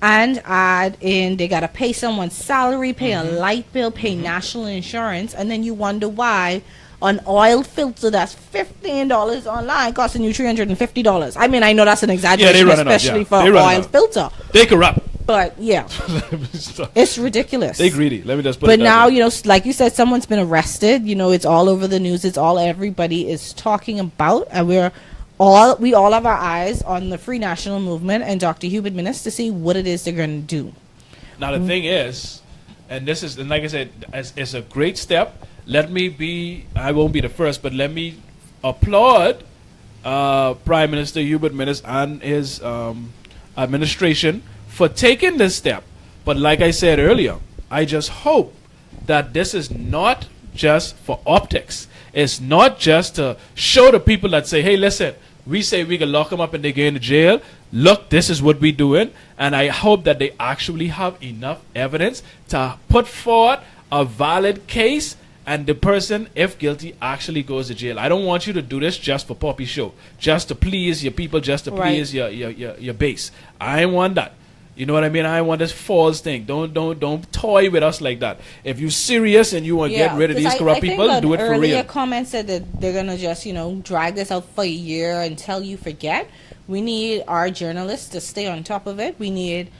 Speaker 2: and add in, they got to pay someone's salary, pay a light bill, pay national insurance, and then you wonder why an oil filter that's $15 online costing you $350. I mean, I know that's an exaggeration, especially for an oil filter.
Speaker 3: They corrupt.
Speaker 2: But yeah, it's ridiculous.
Speaker 3: They greedy. Let me just put
Speaker 2: it
Speaker 3: that
Speaker 2: now,
Speaker 3: way.
Speaker 2: Like you said, someone's been arrested. It's all over the news. It's all everybody is talking about, and we all have our eyes on the Free National Movement and Dr. Hubert Minnis to see what it is they're going to do.
Speaker 3: Now the thing is, and like I said, it's a great step. I won't be the first, but let me applaud Prime Minister Hubert Minnis and his administration for taking this step. But like I said earlier, I just hope that this is not just for optics. It's not just to show the people that say, hey, listen, we say we can lock them up and they go into jail. Look, this is what we're doing. And I hope that they actually have enough evidence to put forward a valid case, and the person, if guilty, actually goes to jail. I don't want you to do this just for puppy show, just to please your people, just to please your base. I want that. You know what I mean? I want this false thing. Don't toy with us like that. If you're serious and you want to get rid of these corrupt people, do it for real.
Speaker 2: Earlier comment said that they're gonna just drag this out for a year until you forget. We need our journalists to stay on top of it. We need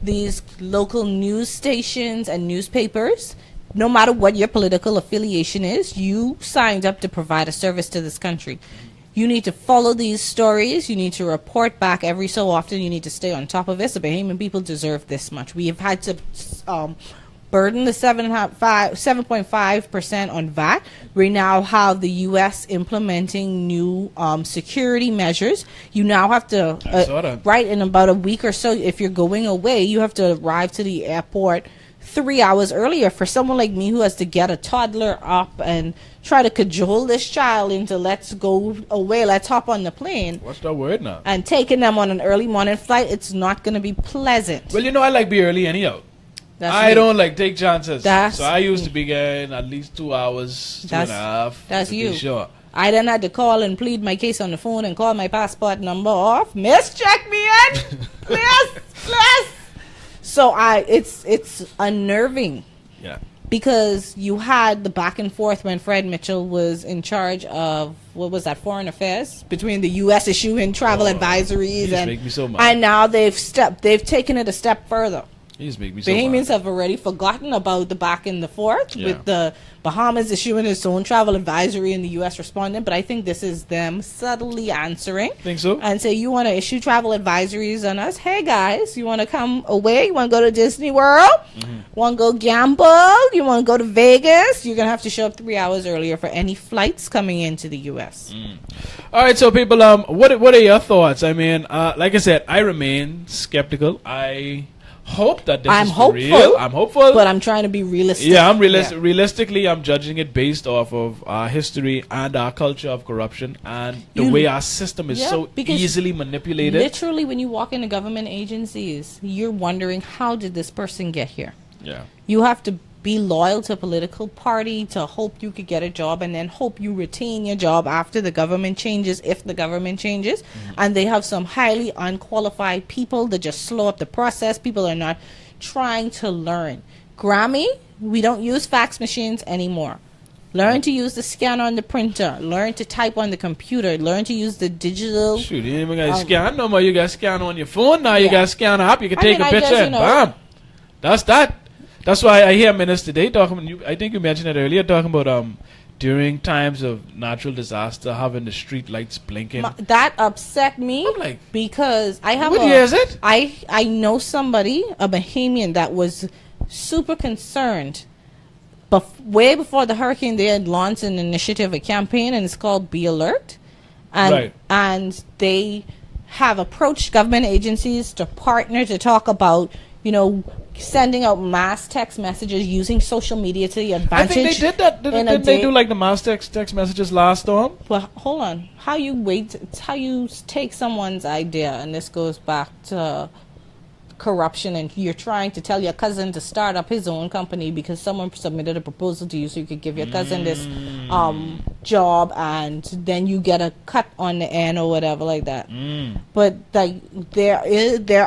Speaker 2: these local news stations and newspapers. No matter what your political affiliation is, you signed up to provide a service to this country. You need to follow these stories. You need to report back every so often. You need to stay on top of this. The Bahamian people deserve this much. We have had to burden the 7.5% on VAT. We now have the U.S. implementing new security measures. You now have to, right, in about a week or so, if you're going away, you have to arrive to the airport 3 hours earlier. For someone like me who has to get a toddler up and try to cajole this child into let's go away, let's hop on the plane.
Speaker 3: What's that word now?
Speaker 2: And taking them on an early morning flight, it's not going to be pleasant.
Speaker 3: Well, I like be early anyhow. I don't like take chances. So I used to be getting at least 2 hours, 2.5.
Speaker 2: That's you.
Speaker 3: Sure.
Speaker 2: I then had to call and plead my case on the phone and call my passport number off. Miss, check me in. Please. So it's unnerving. Yeah. Because you had the back and forth when Fred Mitchell was in charge of, what was that, foreign affairs, between the U.S. issuing travel advisories and now they've taken it a step further. Bahamians have already forgotten about the back and the forth with the Bahamas issuing its own travel advisory and the U.S. responding. But I think this is them subtly answering.
Speaker 3: Think so?
Speaker 2: And say, you want to issue travel advisories on us? Hey, guys, you want to come away? You want to go to Disney World? Want to go gamble? You want to go to Vegas? You're going to have to show up 3 hours earlier for any flights coming into the U.S.
Speaker 3: All right, so people, what are your thoughts? I mean, like I said, I remain skeptical. I hope that this is for real. I'm hopeful,
Speaker 2: but I'm trying to be realistic.
Speaker 3: Yeah, I'm realistically, I'm judging it based off of our history and our culture of corruption and the way our system is so easily manipulated.
Speaker 2: Literally, when you walk into government agencies, you're wondering, how did this person get here? Yeah, you have to be loyal to a political party to hope you could get a job, and then hope you retain your job after the government changes, if the government changes. And they have some highly unqualified people that just slow up the process. People are not trying to learn. Grammy, we don't use fax machines anymore. Learn to use the scanner on the printer. Learn to type on the computer. Learn to use the digital.
Speaker 3: Shoot, you ain't even got to scan no more. You got to scan on your phone now. You got to scan up. You can take a picture and bam. That's that. That's why I hear Minister today talking. I think you mentioned it earlier, talking about during times of natural disaster having the street lights blinking.
Speaker 2: That upset me.
Speaker 3: I'm like,
Speaker 2: because I have.
Speaker 3: What year is it?
Speaker 2: I know somebody, a Bahamian, that was super concerned. But way before the hurricane, they had launched an initiative, a campaign, and it's called Be Alert, and they have approached government agencies to partner to talk about, sending out mass text messages using social media to the advantage.
Speaker 3: I think they did that. Didn't they do like the mass text messages last storm?
Speaker 2: Well, hold on. How you take someone's idea, and this goes back to corruption, and you're trying to tell your cousin to start up his own company because someone submitted a proposal to you so you could give your cousin this job, and then you get a cut on the end or whatever like that. But like there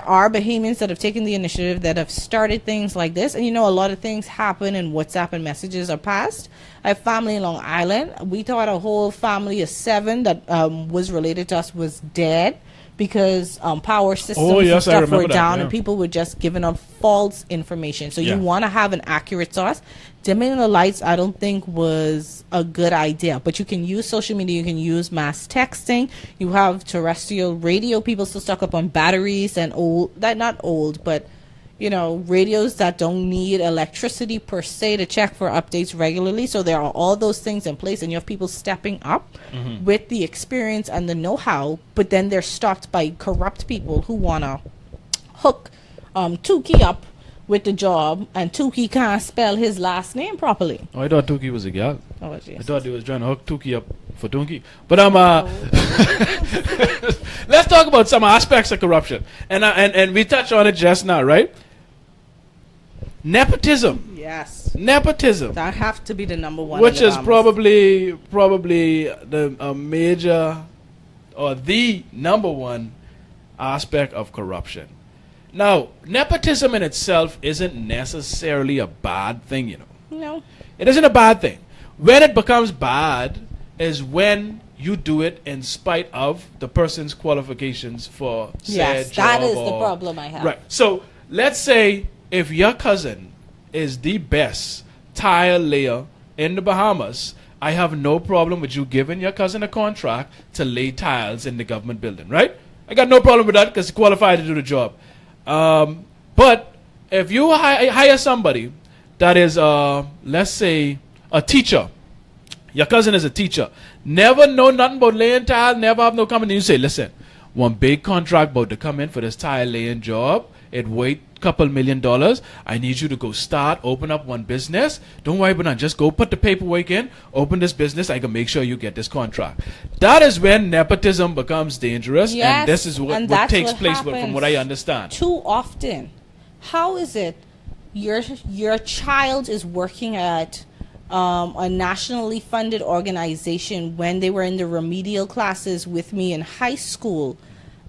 Speaker 2: are Bahamians that have taken the initiative, that have started things like this, and a lot of things happen in WhatsApp and messages are passed. I have family in Long Island. We thought a whole family of 7 that was related to us was dead because power systems and stuff were down, and people were just giving up false information. So you want to have an accurate source. Dimming the lights, I don't think was a good idea. But you can use social media. You can use mass texting. You have terrestrial radio. People still stuck up on batteries and not old, but radios that don't need electricity per se to check for updates regularly. So there are all those things in place, and you have people stepping up with the experience and the know-how, but then they're stopped by corrupt people who want to hook Tukey up with the job, and Tukey can't spell his last name properly.
Speaker 3: Oh, I thought Tukey was a girl.
Speaker 2: Oh, geez.
Speaker 3: I thought they was trying to hook Tukey up for Tunky. But let's talk about some aspects of corruption. And we touched on it just now, right? Nepotism.
Speaker 2: Yes.
Speaker 3: Nepotism.
Speaker 2: That have to be the number one.
Speaker 3: Which is probably the major or the number one aspect of corruption. Now, nepotism in itself isn't necessarily a bad thing,
Speaker 2: No.
Speaker 3: It isn't a bad thing. When it becomes bad is when you do it in spite of the person's qualifications for said job. Yes,
Speaker 2: that is the problem I have.
Speaker 3: Right. So, let's say if your cousin is the best tile layer in the Bahamas, I have no problem with you giving your cousin a contract to lay tiles in the government building, right? I got no problem with that because he's qualified to do the job. But if you hire somebody that is, let's say, a teacher, your cousin is a teacher, never know nothing about laying tile, never have no company, you say, listen, one big contract about to come in for this tile laying job, it weight couple $1 million. I need you to go open up one business. Don't worry about it. Just go put the paperwork in, open this business. I can make sure you get this contract. That is when nepotism becomes dangerous.
Speaker 2: Yes,
Speaker 3: and this is what takes place from what I understand.
Speaker 2: Too often. How is it your child is working at a nationally funded organization when they were in the remedial classes with me in high school?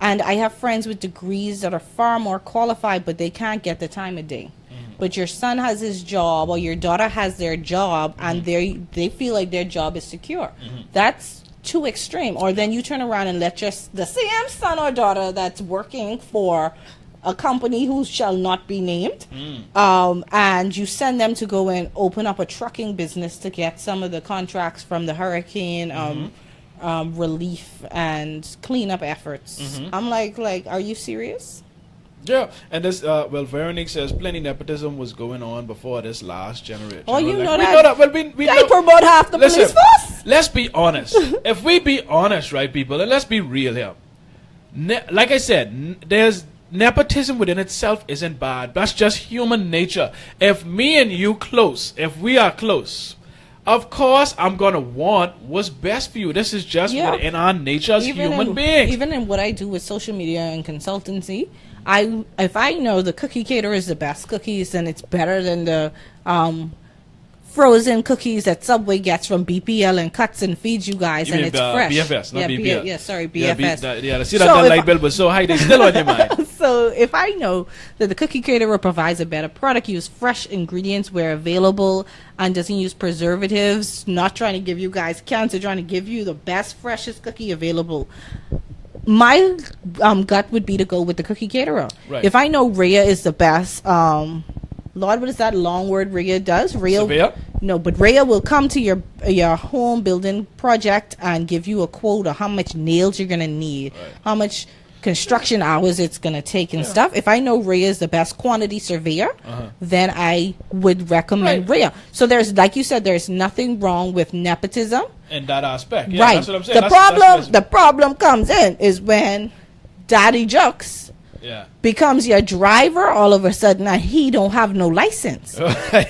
Speaker 2: And I have friends with degrees that are far more qualified, but they can't get the time of day. But your son has his job, or your daughter has their job, and they feel like their job is secure. That's too extreme. Or then you turn around and let the same son or daughter that's working for a company who shall not be named, and you send them to go and open up a trucking business to get some of the contracts from the hurricane relief and cleanup efforts. I'm like, are you serious?
Speaker 3: Yeah, and this, Veronique says plenty nepotism was going on before this last generation.
Speaker 2: Oh, you know
Speaker 3: we
Speaker 2: that.
Speaker 3: know that. Well, we
Speaker 2: they
Speaker 3: know.
Speaker 2: promote half the police force.
Speaker 3: Let's be honest. If we be honest, right, people, and let's be real here. Like I said, there's nepotism within itself isn't bad. That's just human nature. If me and you if we are close, of course, I'm going to want what's best for you. This is just within our nature as human beings.
Speaker 2: Even in what I do with social media and consultancy, if I know the cookie caterer is the best cookies and it's better than the frozen cookies that Subway gets from BPL and cuts and feeds you guys,
Speaker 3: you
Speaker 2: and
Speaker 3: mean,
Speaker 2: it's fresh.
Speaker 3: BFS, not BPL.
Speaker 2: BFS.
Speaker 3: See that light bill was so high, they still on your mind.
Speaker 2: So if I know that the cookie caterer provides a better product, use fresh ingredients where available, and doesn't use preservatives, not trying to give you guys cancer, trying to give you the best, freshest cookie available, my gut would be to go with the cookie caterer. Right. If I know Rhea is the best, Lord, what is that long word Rhea does? Rhea? No, but Rhea will come to your home building project and give you a quote of how much nails you're going to need, how much construction hours it's going to take and stuff. If I know Rhea is the best quantity surveyor, then I would recommend Rhea. So there's, like you said, there's nothing wrong with nepotism.
Speaker 3: In that aspect.
Speaker 2: Yeah, right.
Speaker 3: That's what I'm saying.
Speaker 2: The problem comes in is when Daddy Jux
Speaker 3: Yeah.
Speaker 2: becomes your driver all of a sudden and he don't have no license.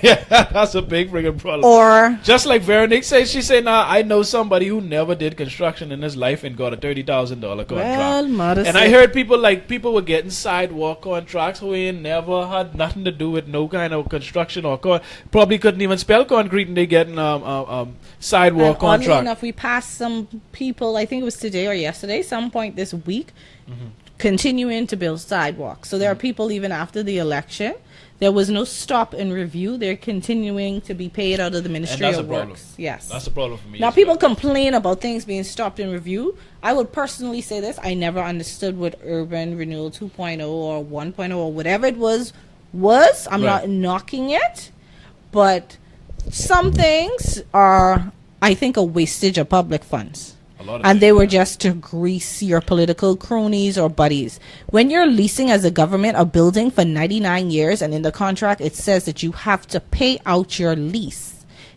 Speaker 3: Yeah, that's a big freaking problem.
Speaker 2: Or
Speaker 3: Just like Veronique says, she said, "Nah, I know somebody who never did construction in his life and got a $30,000 contract."
Speaker 2: well, mother
Speaker 3: And I heard people were getting sidewalk contracts who ain't never had nothing to do with no kind of construction or probably couldn't even spell concrete, and they getting sidewalk
Speaker 2: and oddly
Speaker 3: contract.
Speaker 2: enough, we passed some people, I think it was today or yesterday, some point this week, continuing to build sidewalks. So there are people even after the election. There was no stop and review. They're continuing to be paid out of the Ministry
Speaker 3: that's
Speaker 2: of
Speaker 3: a problem.
Speaker 2: Works. Yes.
Speaker 3: That's a problem for me.
Speaker 2: Now,
Speaker 3: as
Speaker 2: people
Speaker 3: well.
Speaker 2: complain about things being stopped and review. I would personally say this. I never understood what Urban Renewal 2.0 or 1.0 or whatever it was. I'm
Speaker 3: Right.
Speaker 2: not knocking it. But some things are, I think, a wastage of public funds.
Speaker 3: A lot of
Speaker 2: And
Speaker 3: things,
Speaker 2: they were
Speaker 3: yeah.
Speaker 2: just to grease your political cronies or buddies. When you're leasing as a government a building for 99 years and in the contract it says that you have to pay out your lease.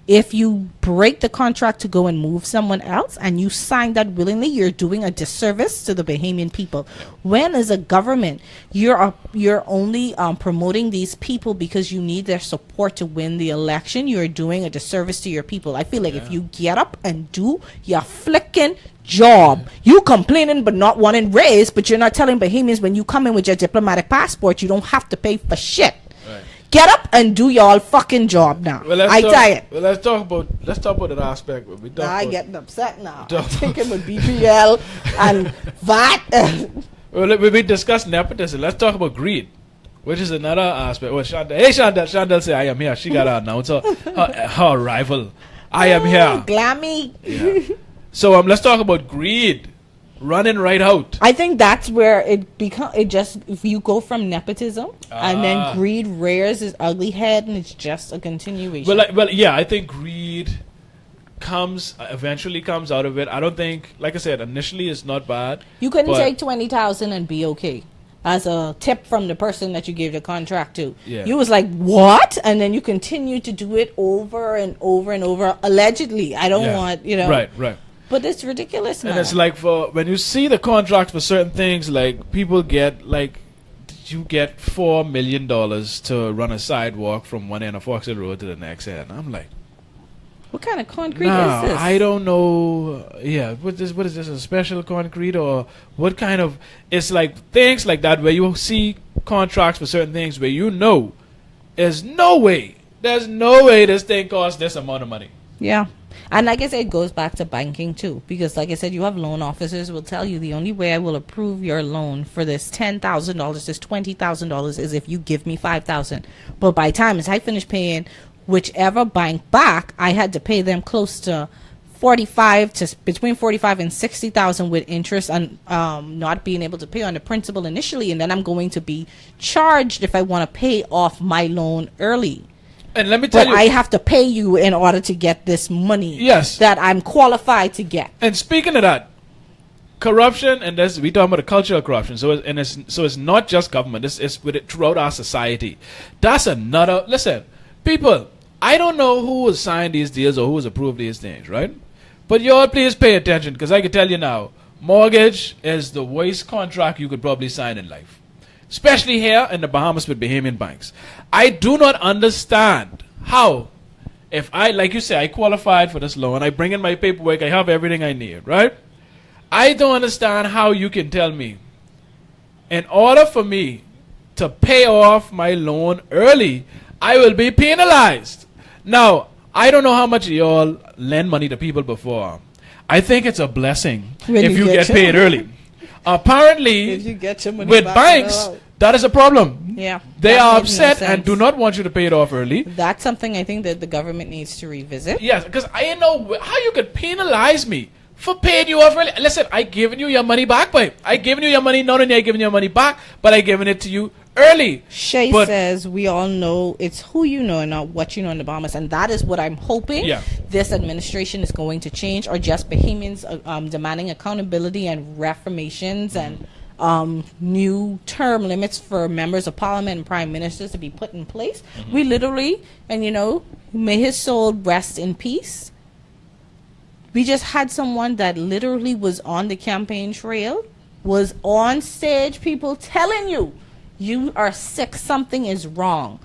Speaker 2: If you break the contract to go and move someone else and you sign that willingly, you're doing a disservice to the Bahamian people. When as a government you're only promoting these people because you need their support to win the election, you're doing a disservice to your people. I feel like if you get up and do your flicking job, you complaining but not wanting raise, but you're not telling Bahamians when you come in with your diplomatic passport you don't have to pay for shit.
Speaker 3: Right.
Speaker 2: Get up and do your fucking job now.
Speaker 3: Well,
Speaker 2: I tired.
Speaker 3: Well, let's talk about that aspect. We talk
Speaker 2: I
Speaker 3: about-
Speaker 2: getting upset now.
Speaker 3: Talk
Speaker 2: I'm thinking with BPL and VAT.
Speaker 3: Well, we discussed nepotism. Let's talk about greed, which is another aspect. Well, Chandel say, "I am here." She got to announce her rival. I am here.
Speaker 2: Glammy.
Speaker 3: Yeah. So let's talk about greed, running right out.
Speaker 2: I think that's where if you go from nepotism and then greed rears its ugly head and it's just a continuation.
Speaker 3: Well, yeah, I think greed eventually comes out of it. I don't think, like I said, initially it's not bad.
Speaker 2: You couldn't
Speaker 3: but-
Speaker 2: take 20,000 and be okay. As a tip from the person that you gave the contract to.
Speaker 3: Yeah.
Speaker 2: You was like, what? And then you continue to do it over and over and over, allegedly. I don't
Speaker 3: Yeah.
Speaker 2: want,
Speaker 3: Right.
Speaker 2: But it's ridiculous now.
Speaker 3: And it's like when you see the contracts for certain things, like people get you get $4 million to run a sidewalk from one end of Foxhill Road to the next end. I'm like,
Speaker 2: what kind of concrete
Speaker 3: nah,
Speaker 2: is this?
Speaker 3: I don't know. Yeah, what is this? A special concrete or what kind of? It's like things like that where you see contracts for certain things where there's no way this thing costs this amount of money.
Speaker 2: Yeah. And like I said, it goes back to banking too. Because like I said, you have loan officers will tell you the only way I will approve your loan for this $10,000, this $20,000 is if you give me $5,000. But by the time I finish paying whichever bank back, I had to pay them close to between 45 and 60,000 with interest and not being able to pay on the principal initially, and then I'm going to be charged if I want to pay off my loan early.
Speaker 3: And let me tell
Speaker 2: But
Speaker 3: you,
Speaker 2: I have to pay you in order to get this money.
Speaker 3: Yes.
Speaker 2: That I'm qualified to get.
Speaker 3: and speaking of that, corruption, and we talking about the culture of corruption. So it's not just government. It's with it throughout our society. That's another. Listen, people. I don't know who will sign these deals or who will approve these things, right? But y'all please pay attention, because I can tell you now, mortgage is the worst contract you could probably sign in life. Especially here in the Bahamas with Bahamian banks. I do not understand how, if like you say, I qualified for this loan, I bring in my paperwork, I have everything I need, right? I don't understand how you can tell me, in order for me to pay off my loan early, I will be penalized. Now, I don't know how much y'all lend money to people before. I think it's a blessing
Speaker 2: When
Speaker 3: if
Speaker 2: you
Speaker 3: you
Speaker 2: get
Speaker 3: get
Speaker 2: your
Speaker 3: paid
Speaker 2: money.
Speaker 3: early. Apparently,
Speaker 2: If you get your money
Speaker 3: with
Speaker 2: back,
Speaker 3: banks, that is a problem.
Speaker 2: Yeah.
Speaker 3: They
Speaker 2: that
Speaker 3: are
Speaker 2: makes no
Speaker 3: upset and
Speaker 2: sense.
Speaker 3: do not want you to pay it off early.
Speaker 2: That's something I think that the government needs to revisit.
Speaker 3: Yes, because I ain't know how you could penalize me for paying you off early. Listen, I giving you your money back, boy. I giving you your money, not only I giving you your money back, but I giving it to you early.
Speaker 2: Shay
Speaker 3: But-
Speaker 2: says we all know it's who you know and not what you know in the Bahamas, and that is what I'm hoping this administration is going to change, or just Bahamians demanding accountability and reformations and new term limits for members of parliament and prime ministers to be put in place. We literally, and may his soul rest in peace. We just had someone that literally was on the campaign trail was on stage, people telling you, you are sick, something is wrong.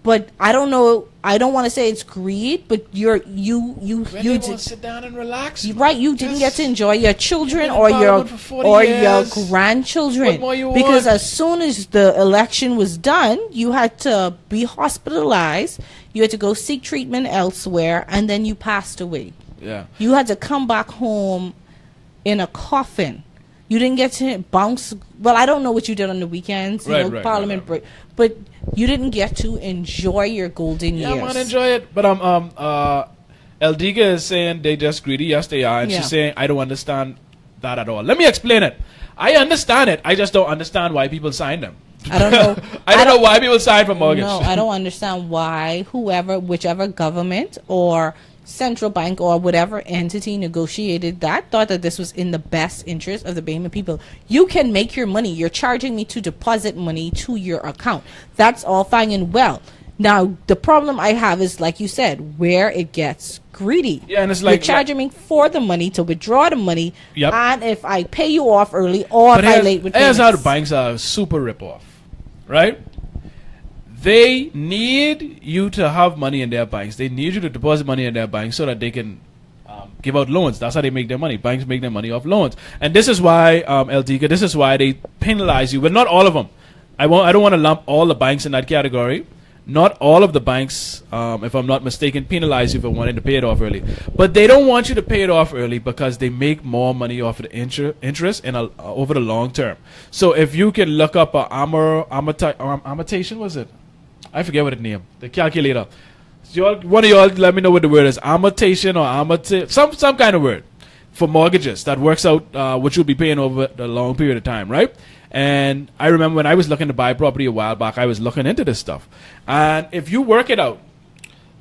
Speaker 2: But I don't know. I don't want to say it's greed, but you
Speaker 3: did sit down and relax.
Speaker 2: Right, you didn't get to enjoy your children or your grandchildren because as soon as the election was done, you had to be hospitalized. You had to go seek treatment elsewhere, and then you passed away.
Speaker 3: Yeah,
Speaker 2: you had to come back home in a coffin. You didn't get to bounce. Well, I don't know what you did on the weekends, Parliament break, but you didn't get to enjoy your golden years.
Speaker 3: Yeah, I want to enjoy it, but Eldiga is saying they just greedy. Yes, they are, and she's saying I don't understand that at all. Let me explain it. I understand it. I just don't understand why people sign them.
Speaker 2: I don't know.
Speaker 3: I don't know why people sign for mortgage.
Speaker 2: No, I don't understand why whichever government or central bank or whatever entity negotiated that thought that this was in the best interest of the Bahamian people. You can make your money. You're charging me to deposit money to your account. That's all fine and well. Now, the problem I have is, like you said, where it gets greedy.
Speaker 3: Yeah, and it's like...
Speaker 2: You're charging me for the money to withdraw the money,
Speaker 3: yep.
Speaker 2: And if I pay you off early or if I late with payments.
Speaker 3: Here's how the banks are super rip-off, right? They need you to have money in their banks. They need you to deposit money in their banks so that they can give out loans. That's how they make their money. Banks make their money off loans. And this is why, LDK, this is why they penalize you. But not all of them. I don't want to lump all the banks in that category. Not all of the banks, if I'm not mistaken, penalize you for wanting to pay it off early. But they don't want you to pay it off early because they make more money off of the interest over the long term. So if you can look up amortization, was it? I forget what it named. The calculator. So one of y'all let me know what the word is. Amortization or some kind of word for mortgages that works out what you'll be paying over the long period of time, right? And I remember when I was looking to buy property a while back, I was looking into this stuff. And if you work it out,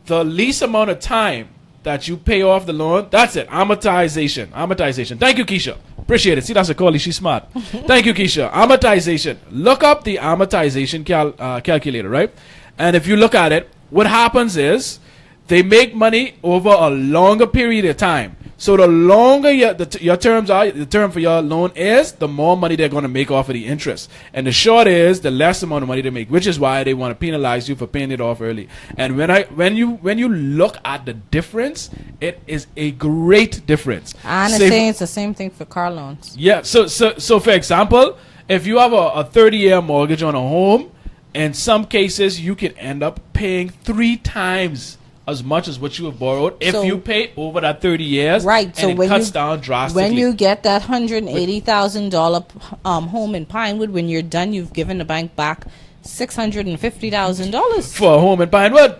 Speaker 3: the least amount of time that you pay off the loan, that's it. Amortization. Thank you, Keisha. Appreciate it. See, that's a Collie. She's smart. Thank you, Keisha. Amortization. Look up the amortization calculator, right? And if you look at it, what happens is they make money over a longer period of time. So the longer your terms are, the term for your loan is, the more money they're going to make off of the interest. And the short is, the less amount of money they make, which is why they want to penalize you for paying it off early. And when you look at the difference, it is a great difference.
Speaker 2: I understand it's the same thing for car loans.
Speaker 3: Yeah. So for example, if you have a 30-year mortgage on a home, in some cases you can end up paying 3 times as much as what you have borrowed if you pay over that 30 years,
Speaker 2: right?
Speaker 3: And
Speaker 2: so
Speaker 3: it cuts down drastically.
Speaker 2: When you get that $180,000 home in Pinewood, when you're done, you've given the bank back $650,000
Speaker 3: for a home in Pinewood.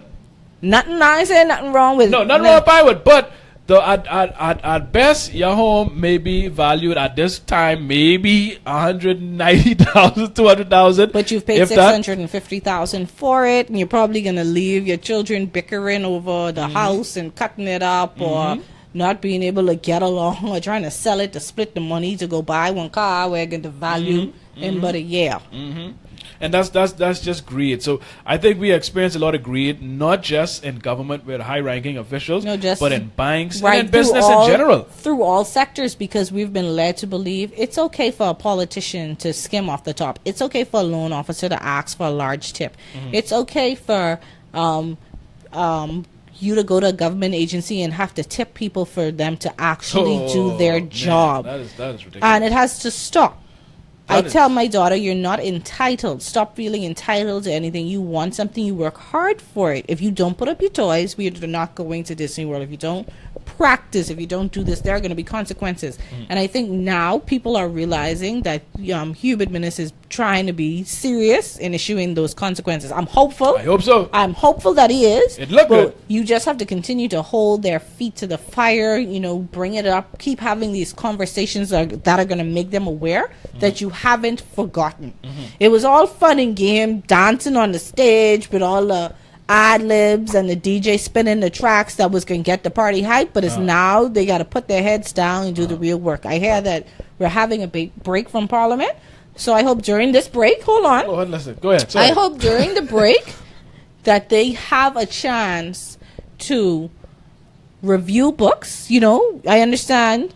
Speaker 2: Nothing. I say nothing wrong with
Speaker 3: nothing wrong with Pinewood, but at best, your home may be valued at this time maybe $190,000, $200,000.
Speaker 2: But you've paid $650,000 for it, and you're probably gonna leave your children bickering over the house and cutting it up, or not being able to get along, or trying to sell it to split the money to go buy one car where get the value in but a year.
Speaker 3: And that's just greed. So I think we experience a lot of greed, not just in government with high-ranking officials, but in banks and in business in general.
Speaker 2: Through all sectors, because we've been led to believe it's okay for a politician to skim off the top. It's okay for a loan officer to ask for a large tip. It's okay for you to go to a government agency and have to tip people for them to actually do their job.
Speaker 3: That is ridiculous.
Speaker 2: And it has to stop. I tell my daughter, you're not entitled. Stop feeling entitled to anything. You want something, you work hard for it. If you don't put up your toys, we are not going to Disney World. If you don't practice, if you don't do this, there are going to be consequences. And I think now people are realizing that Hubert Minnis is trying to be serious in issuing those consequences. I'm hopeful.
Speaker 3: I hope so.
Speaker 2: I'm hopeful that he is.
Speaker 3: It looked good.
Speaker 2: You just have to continue to hold their feet to the fire, bring it up, keep having these conversations that are going to make them aware that you haven't forgotten. It was all fun and game, dancing on the stage with all the ad-libs and the DJ spinning the tracks that was going to get the party hype, but it's now they got to put their heads down and do the real work. I hear that we're having a break from Parliament, so I hope during this break, hold on.
Speaker 3: Listen, go ahead. Sorry.
Speaker 2: I hope during the break that they have a chance to review books. I understand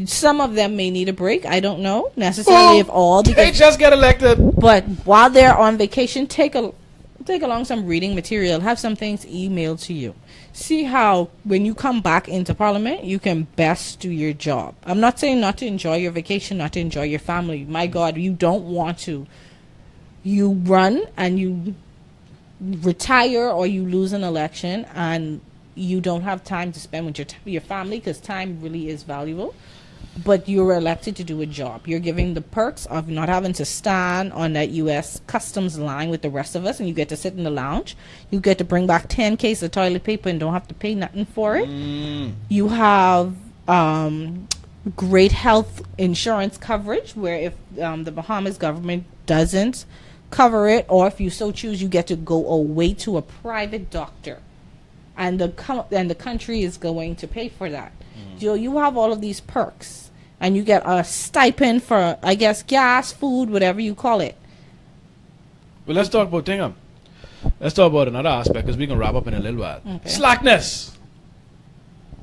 Speaker 2: Some of them may need a break. I don't know necessarily if all,
Speaker 3: They
Speaker 2: because,
Speaker 3: just get elected.
Speaker 2: but while they're on vacation, take along some reading material. Have some things emailed to you. See how when you come back into Parliament, you can best do your job. I'm not saying not to enjoy your vacation, not to enjoy your family. My God, you don't want to. You run and you retire, or you lose an election, and you don't have time to spend with your family, because time really is valuable. But you're elected to do a job. You're giving the perks of not having to stand on that U.S. customs line with the rest of us, and you get to sit in the lounge. You get to bring back 10 cases of toilet paper and don't have to pay nothing for it. You have great health insurance coverage, where if the Bahamas government doesn't cover it, or if you so choose, you get to go away to a private doctor, and the country is going to pay for that. You have all of these perks, and you get a stipend for, I guess, gas, food, whatever you call it.
Speaker 3: Well, let's talk about Tingham. Let's talk about another aspect, because we can wrap up in a little while.
Speaker 2: Okay.
Speaker 3: Slackness.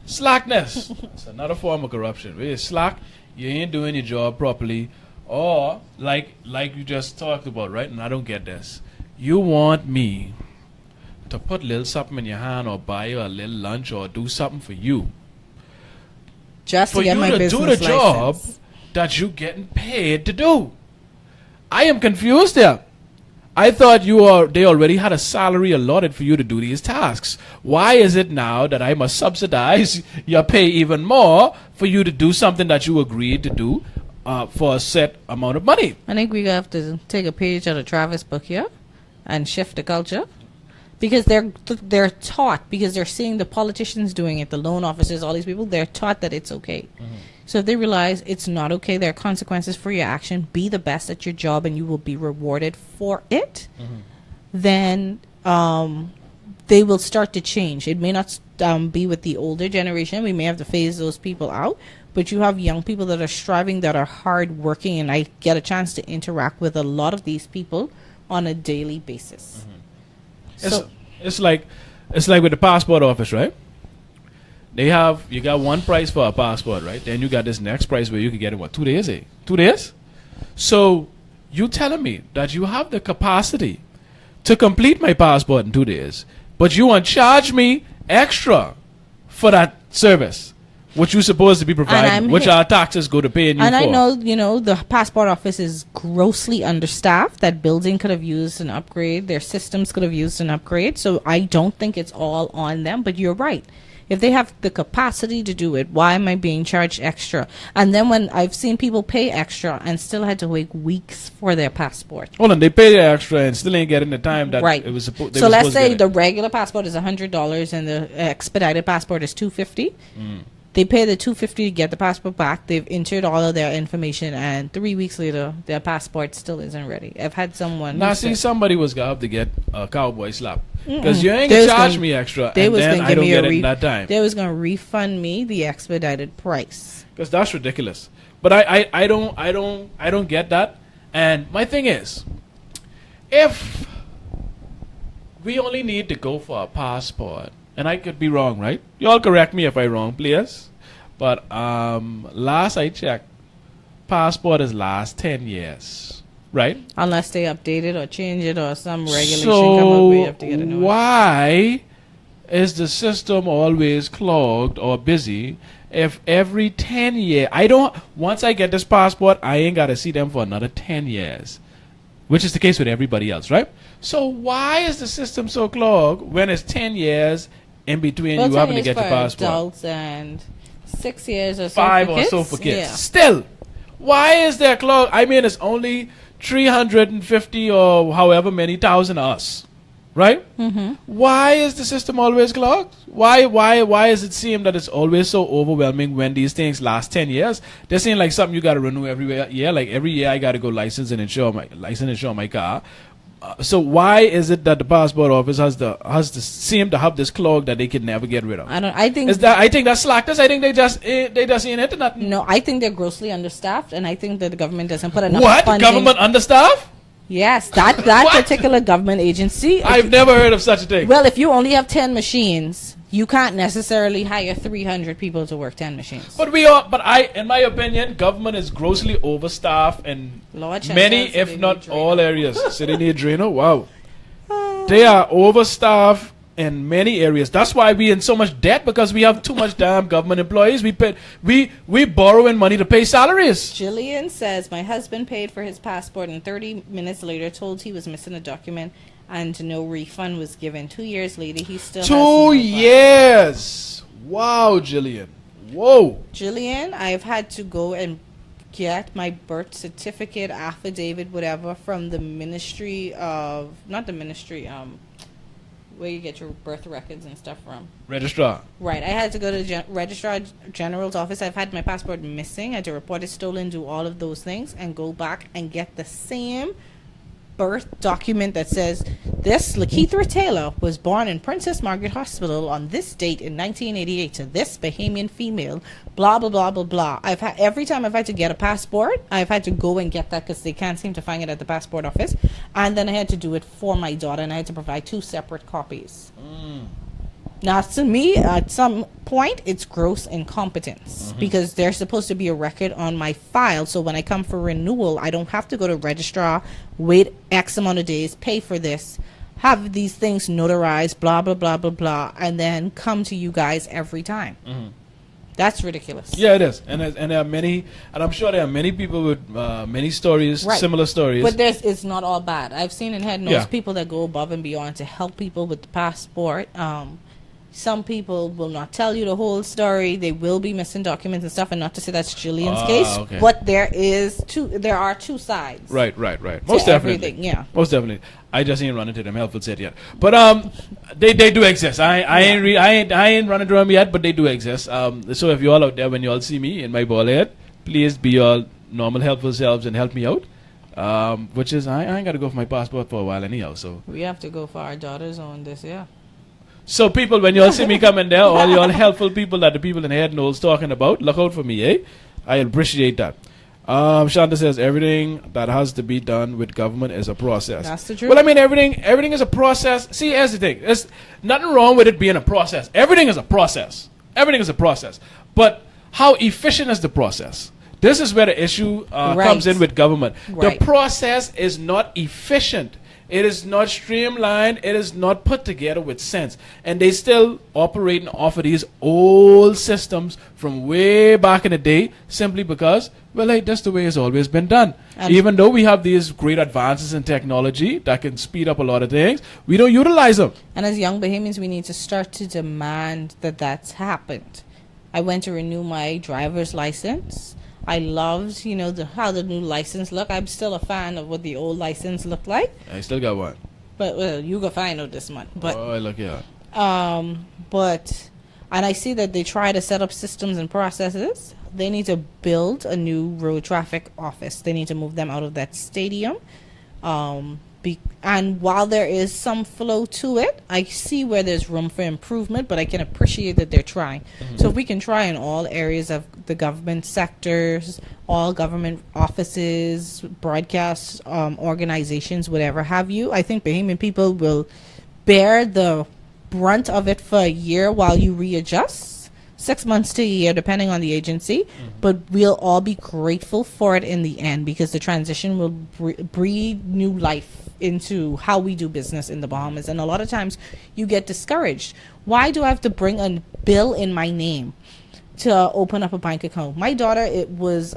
Speaker 3: It's another form of corruption. When you're slack, you ain't doing your job properly, or like you just talked about, right? And I don't get this. You want me to put a little something in your hand, or buy you a little lunch, or do something for you,
Speaker 2: Just
Speaker 3: for
Speaker 2: to get
Speaker 3: you
Speaker 2: my
Speaker 3: to
Speaker 2: business
Speaker 3: do the job
Speaker 2: license.
Speaker 3: that you getting paid to do. I am confused there. I thought they already had a salary allotted for you to do these tasks. Why is it now that I must subsidize your pay even more for you to do something that you agreed to do for a set amount of money?
Speaker 2: I think we have to take a page out of Travis' book here and shift the culture, because they're taught, because they're seeing the politicians doing it, the loan officers, all these people, they're taught that it's okay. So if they realize it's not okay, there are consequences for your action, be the best at your job and you will be rewarded for it, then they will start to change. It may not be with the older generation. We may have to phase those people out, but you have young people that are striving, that are hard working, and I get a chance to interact with a lot of these people on a daily basis. So,
Speaker 3: It's like with the passport office, right? You got one price for a passport, right? Then you got this next price where you can get it, 2 days, 2 days? So you telling me that you have the capacity to complete my passport in 2 days, but you want to charge me extra for that service, which you're supposed to be providing, which our taxes go to paying you for.
Speaker 2: And I know, the passport office is grossly understaffed. That building could have used an upgrade. Their systems could have used an upgrade. So I don't think it's all on them, but you're right. If they have the capacity to do it, why am I being charged extra? And then when I've seen people pay extra and still had to wait weeks for their passport.
Speaker 3: Hold on, they pay the extra and still ain't getting the time that
Speaker 2: Right.
Speaker 3: it was supposed.
Speaker 2: So let's say the regular passport is $100 and the expedited passport is $250. They pay the $250 to get the passport back. They've entered all of their information, and 3 weeks later, their passport still isn't ready. I've had someone.
Speaker 3: Now, see, somebody was going to have to get a cowboy slap. Because you ain't going to charge me extra,
Speaker 2: they
Speaker 3: and
Speaker 2: was
Speaker 3: then
Speaker 2: gonna
Speaker 3: I
Speaker 2: give
Speaker 3: don't
Speaker 2: me a
Speaker 3: get it in that time.
Speaker 2: They was going to refund me the expedited price.
Speaker 3: Because that's ridiculous. But I don't get that. And my thing is, if we only need to go for a passport, and I could be wrong, right? You all correct me if I'm wrong, please. But last I checked, passport is last 10 years, right?
Speaker 2: Unless they update it or change it or some regulation come up where you have to get a new one.
Speaker 3: Why is the system always clogged or busy if every 10 years, once I get this passport, I ain't got to see them for another 10 years, which is the case with everybody else, right? So why is the system so clogged when it's 10 years in between you having to get your passport?
Speaker 2: Adults and 6 years or so
Speaker 3: 5
Speaker 2: for
Speaker 3: or
Speaker 2: kids.
Speaker 3: so for kids.
Speaker 2: Yeah.
Speaker 3: Still, why is there clogged? I mean, it's only 350 or however many thousand of us, right? Why is the system always clogged? Why does it seem that it's always so overwhelming when these things last 10 years? They seem like something you got to renew every year. Like every year I got to go license and insure my car. So why is it that the passport office seem to have this clog that they can never get rid of?
Speaker 2: I think
Speaker 3: that's slackness. I think they just ain't into nothing.
Speaker 2: No, I think they're grossly understaffed, and I think that the government doesn't put enough
Speaker 3: What?
Speaker 2: funding.
Speaker 3: Government understaffed?
Speaker 2: Yes, that particular government agency.
Speaker 3: I've never heard of such a thing.
Speaker 2: Well, if you only have 10 machines, You can't necessarily hire 300 people to work 10 machines.
Speaker 3: But in my opinion, government is grossly overstaffed in
Speaker 2: Lord,
Speaker 3: many, if not all areas. Sitting near Drano, wow. They are overstaffed in many areas. That's why we in so much debt, because we have too much damn government employees. We borrowing money to pay salaries.
Speaker 2: Jillian says, my husband paid for his passport and 30 minutes later told he was missing a document and no refund was given. 2 years later, he still has
Speaker 3: 2 years. Wow, Jillian. Whoa.
Speaker 2: Jillian, I've had to go and get my birth certificate, affidavit, whatever, from the ministry of, not the ministry, where you get your birth records and stuff from.
Speaker 3: Registrar.
Speaker 2: Right. I had to go to the Registrar General's office. I've had my passport missing. I had to report it stolen, do all of those things, and go back and get the same birth document that says this LaKeithra Taylor was born in Princess Margaret Hospital on this date in 1988 to this Bahamian female, blah blah blah blah blah. Every time I've had to get a passport, I've had to go and get that because they can't seem to find it at the passport office, and then I had to do it for my daughter, and I had to provide 2 separate copies. Now, to me, at some point, it's gross incompetence because there's supposed to be a record on my file. So when I come for renewal, I don't have to go to registrar, wait X amount of days, pay for this, have these things notarized, blah, blah, blah, blah, blah, and then come to you guys every time. That's ridiculous.
Speaker 3: Yeah, it is. And there are many, and I'm sure there are many people with many stories, similar stories.
Speaker 2: But it's not all bad. I've seen and had knows people that go above and beyond to help people with the passport. Some people will not tell you the whole story. They will be missing documents and stuff, and not to say that's Jillian's case, but there are two sides.
Speaker 3: Right. Most definitely.
Speaker 2: Everything, yeah.
Speaker 3: Most definitely. I just ain't run into them helpful set yet. But they do exist. I ain't run into them yet, but they do exist. So if you all out there, when you all see me in my ball head, please be your normal helpful selves and help me out. Which is I ain't gotta go for my passport for a while anyhow. So
Speaker 2: we have to go for our daughters on this, yeah.
Speaker 3: So people, when you all see me coming there, all you all helpful people that the people in Head Knowles talking about, look out for me, eh? I appreciate that. Shanta says everything that has to be done with government is a process.
Speaker 2: That's the truth.
Speaker 3: Well, I mean, everything is a process. See, here's the thing. There's nothing wrong with it being a process. Everything is a process. Everything is a process. But how efficient is the process? This is where the issue comes in with government.
Speaker 2: Right.
Speaker 3: The process is not efficient. It is not streamlined. It is not put together with sense. And they still operating off of these old systems from way back in the day simply because, well, hey, that's the way it's always been done. And even though we have these great advances in technology that can speed up a lot of things, we don't utilize them.
Speaker 2: And as young Bahamians, we need to start to demand that that's happened. I went to renew my driver's license. I loved, how the new license look. I'm still a fan of what the old license looked like.
Speaker 3: I still got one.
Speaker 2: But, well, you go find out this month. But,
Speaker 3: oh, look, yeah.
Speaker 2: And I see that they try to set up systems and processes. They need to build a new road traffic office. They need to move them out of that stadium. And while there is some flow to it, I see where there's room for improvement, but I can appreciate that they're trying. So if we can try in all areas of the government sectors, all government offices, broadcast organizations, whatever have you, I think Bahamian people will bear the brunt of it for a year while you readjust. 6 months to a year, depending on the agency, but we'll all be grateful for it in the end because the transition will breathe new life into how we do business in the Bahamas. And a lot of times you get discouraged. Why do I have to bring a bill in my name to open up a bank account? My daughter, it was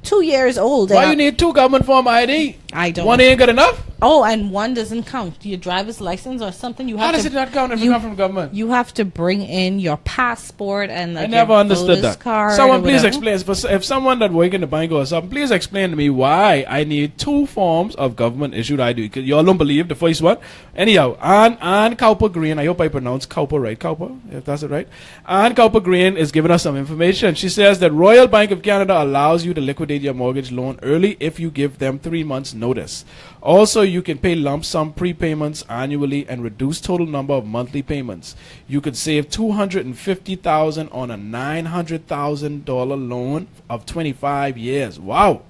Speaker 2: 2 years old.
Speaker 3: Why you need 2 government form ID?
Speaker 2: I don't.
Speaker 3: One ain't good enough?
Speaker 2: Oh, and one doesn't count. Your driver's license or something. You have
Speaker 3: How does it not count if you come from government?
Speaker 2: You have to bring in your passport and
Speaker 3: I never understood that.
Speaker 2: Card
Speaker 3: someone please explain. If someone that work in the bank or something, please explain to me why I need 2 forms of government issued ID. Because y'all don't believe the first one. Anyhow, Ann Cowper Green, I hope I pronounced Cowper right, Cowper, if that's it right. Ann Cowper Green is giving us some information. She says that Royal Bank of Canada allows you to liquidate your mortgage loan early if you give them 3 months notice. Also, you can pay lump sum prepayments annually and reduce total number of monthly payments. You could save $250,000 on a $900,000 loan of 25 years. Wow!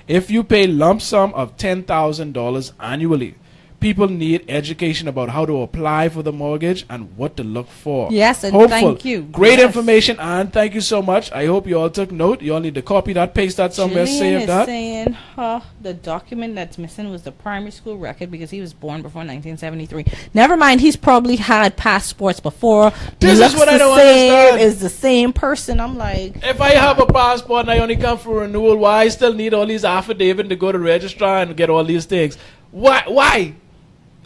Speaker 3: If you pay lump sum of $10,000 annually, people need education about how to apply for the mortgage and what to look for.
Speaker 2: Yes, and
Speaker 3: Hopeful.
Speaker 2: thank you.
Speaker 3: Great
Speaker 2: Yes.
Speaker 3: information, and thank you so much. I hope you all took note. You all need to copy that, paste that somewhere,
Speaker 2: Jillian
Speaker 3: save
Speaker 2: is
Speaker 3: that.
Speaker 2: saying the document that's missing was the primary school record because he was born before 1973. Never mind, he's probably had passports before.
Speaker 3: This is
Speaker 2: Looks
Speaker 3: what I
Speaker 2: the
Speaker 3: don't
Speaker 2: same,
Speaker 3: understand.
Speaker 2: is the same person. I'm like,
Speaker 3: If I have a passport and I only come for renewal, why I still need all these affidavits to go to registrar and get all these things? Why?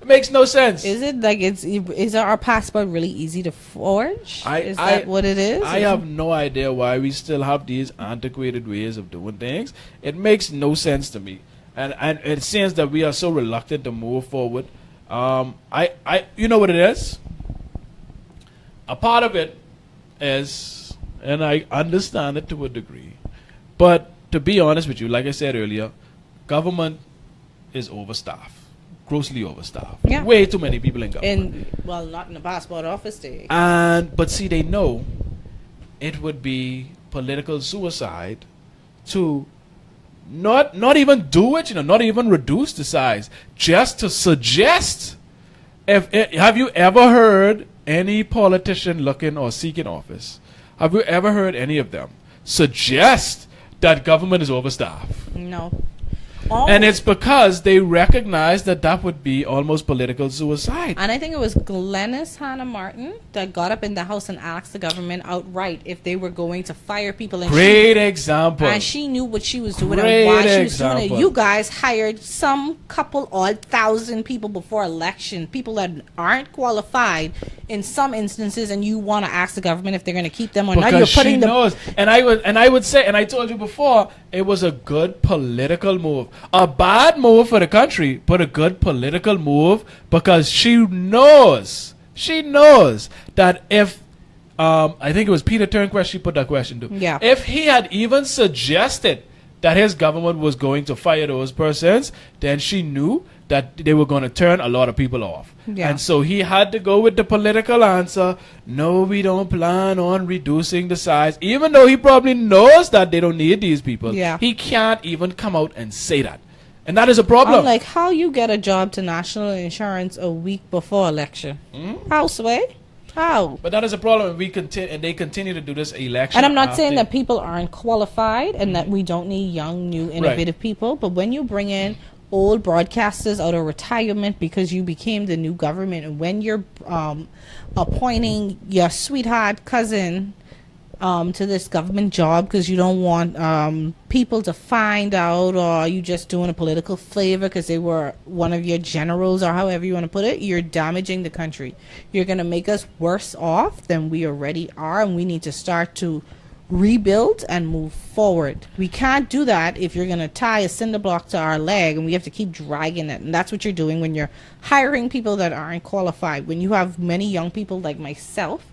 Speaker 3: It makes no sense.
Speaker 2: is it like is our passport really easy to forge? Is that what it is?
Speaker 3: I have no idea why we still have these antiquated ways of doing things. It makes no sense to me, and it seems that we are so reluctant to move forward. You know what it is? A part of it is, and I understand it to a degree, but to be honest with you, like I said earlier, government is overstaffed. Grossly overstaffed.
Speaker 2: Yeah.
Speaker 3: Way too many people in government.
Speaker 2: Not in the passport office day.
Speaker 3: But see, they know it would be political suicide to not even do it, not even reduce the size, just to suggest. Have you ever heard any politician looking or seeking office? Have you ever heard any of them suggest that government is overstaffed?
Speaker 2: No.
Speaker 3: And it's because they recognize that would be almost political suicide.
Speaker 2: And I think it was Glennis Hannah Martin that got up in the House and asked the government outright if they were going to fire people. And
Speaker 3: Great example.
Speaker 2: And she knew what she was doing
Speaker 3: Great
Speaker 2: and why she was
Speaker 3: example.
Speaker 2: doing it. You guys hired some couple odd thousand people before election, people that aren't qualified in some instances, and you want to ask the government if they're going to keep them or not. You're putting them.
Speaker 3: Knows. And I would say, and I told you before, it was a good political move. A bad move for the country, but a good political move because she knows that if I think it was Peter Turnquist she put that question to.
Speaker 2: Yeah.
Speaker 3: If he had even suggested that his government was going to fire those persons, then she knew that they were going to turn a lot of people off.
Speaker 2: Yeah.
Speaker 3: And so he had to go with the political answer. No, we don't plan on reducing the size. Even though he probably knows that they don't need these people.
Speaker 2: Yeah.
Speaker 3: He can't even come out and say that. And that is a problem.
Speaker 2: I'm like, how you get a job to national insurance a week before election? How, Sway? How?
Speaker 3: But that is a problem. And they continue to do this election.
Speaker 2: And I'm not saying that people aren't qualified and that we don't need young, new, innovative people. But when you bring in old broadcasters out of retirement because you became the new government, and when you're appointing your sweetheart cousin to this government job because you don't want people to find out, or you just doing a political favor because they were one of your generals, or however you want to put it, you're damaging the country. You're going to make us worse off than we already are, and we need to start to rebuild and move forward. We can't do that if you're going to tie a cinder block to our leg and we have to keep dragging it. And that's what you're doing when you're hiring people that aren't qualified. When you have many young people like myself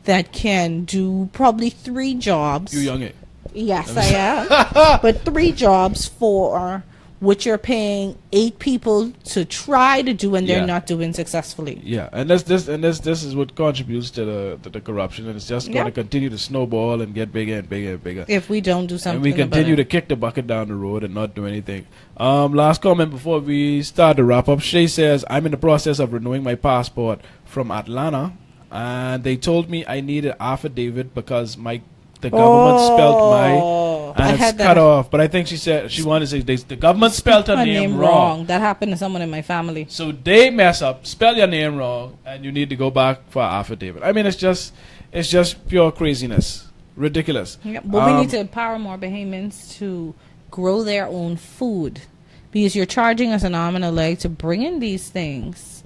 Speaker 2: that can do probably 3 jobs.
Speaker 3: You young it.
Speaker 2: Yes, I am. But 3 jobs for which you're paying 8 people to try to do, and they're not doing successfully.
Speaker 3: Yeah, and this is what contributes to the corruption, and it's just going to continue to snowball and get bigger and bigger and bigger.
Speaker 2: If we don't do something,
Speaker 3: and we continue to kick the bucket down the road and not do anything. Last comment before we start to wrap up. Shay says, I'm in the process of renewing my passport from Atlanta, and they told me I need an affidavit because the government spelled my, and it's cut off. But I think she said she wanted to say the government spelled her name wrong.
Speaker 2: That happened to someone in my family.
Speaker 3: So they mess up, spell your name wrong, and you need to go back for an affidavit. I mean, it's just pure craziness, ridiculous.
Speaker 2: Yeah, but we need to empower more Bahamians to grow their own food, because you're charging us an arm and a leg to bring in these things.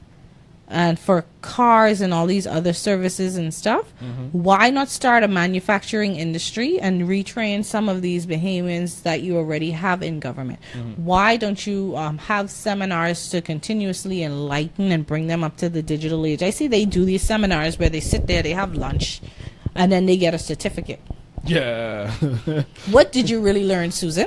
Speaker 2: And for cars and all these other services and stuff, why not start a manufacturing industry and retrain some of these Bahamians that you already have in government? Why don't you have seminars to continuously enlighten and bring them up to the digital age? I see they do these seminars where they sit there, they have lunch, and then they get a certificate.
Speaker 3: Yeah.
Speaker 2: What did you really learn, Susan?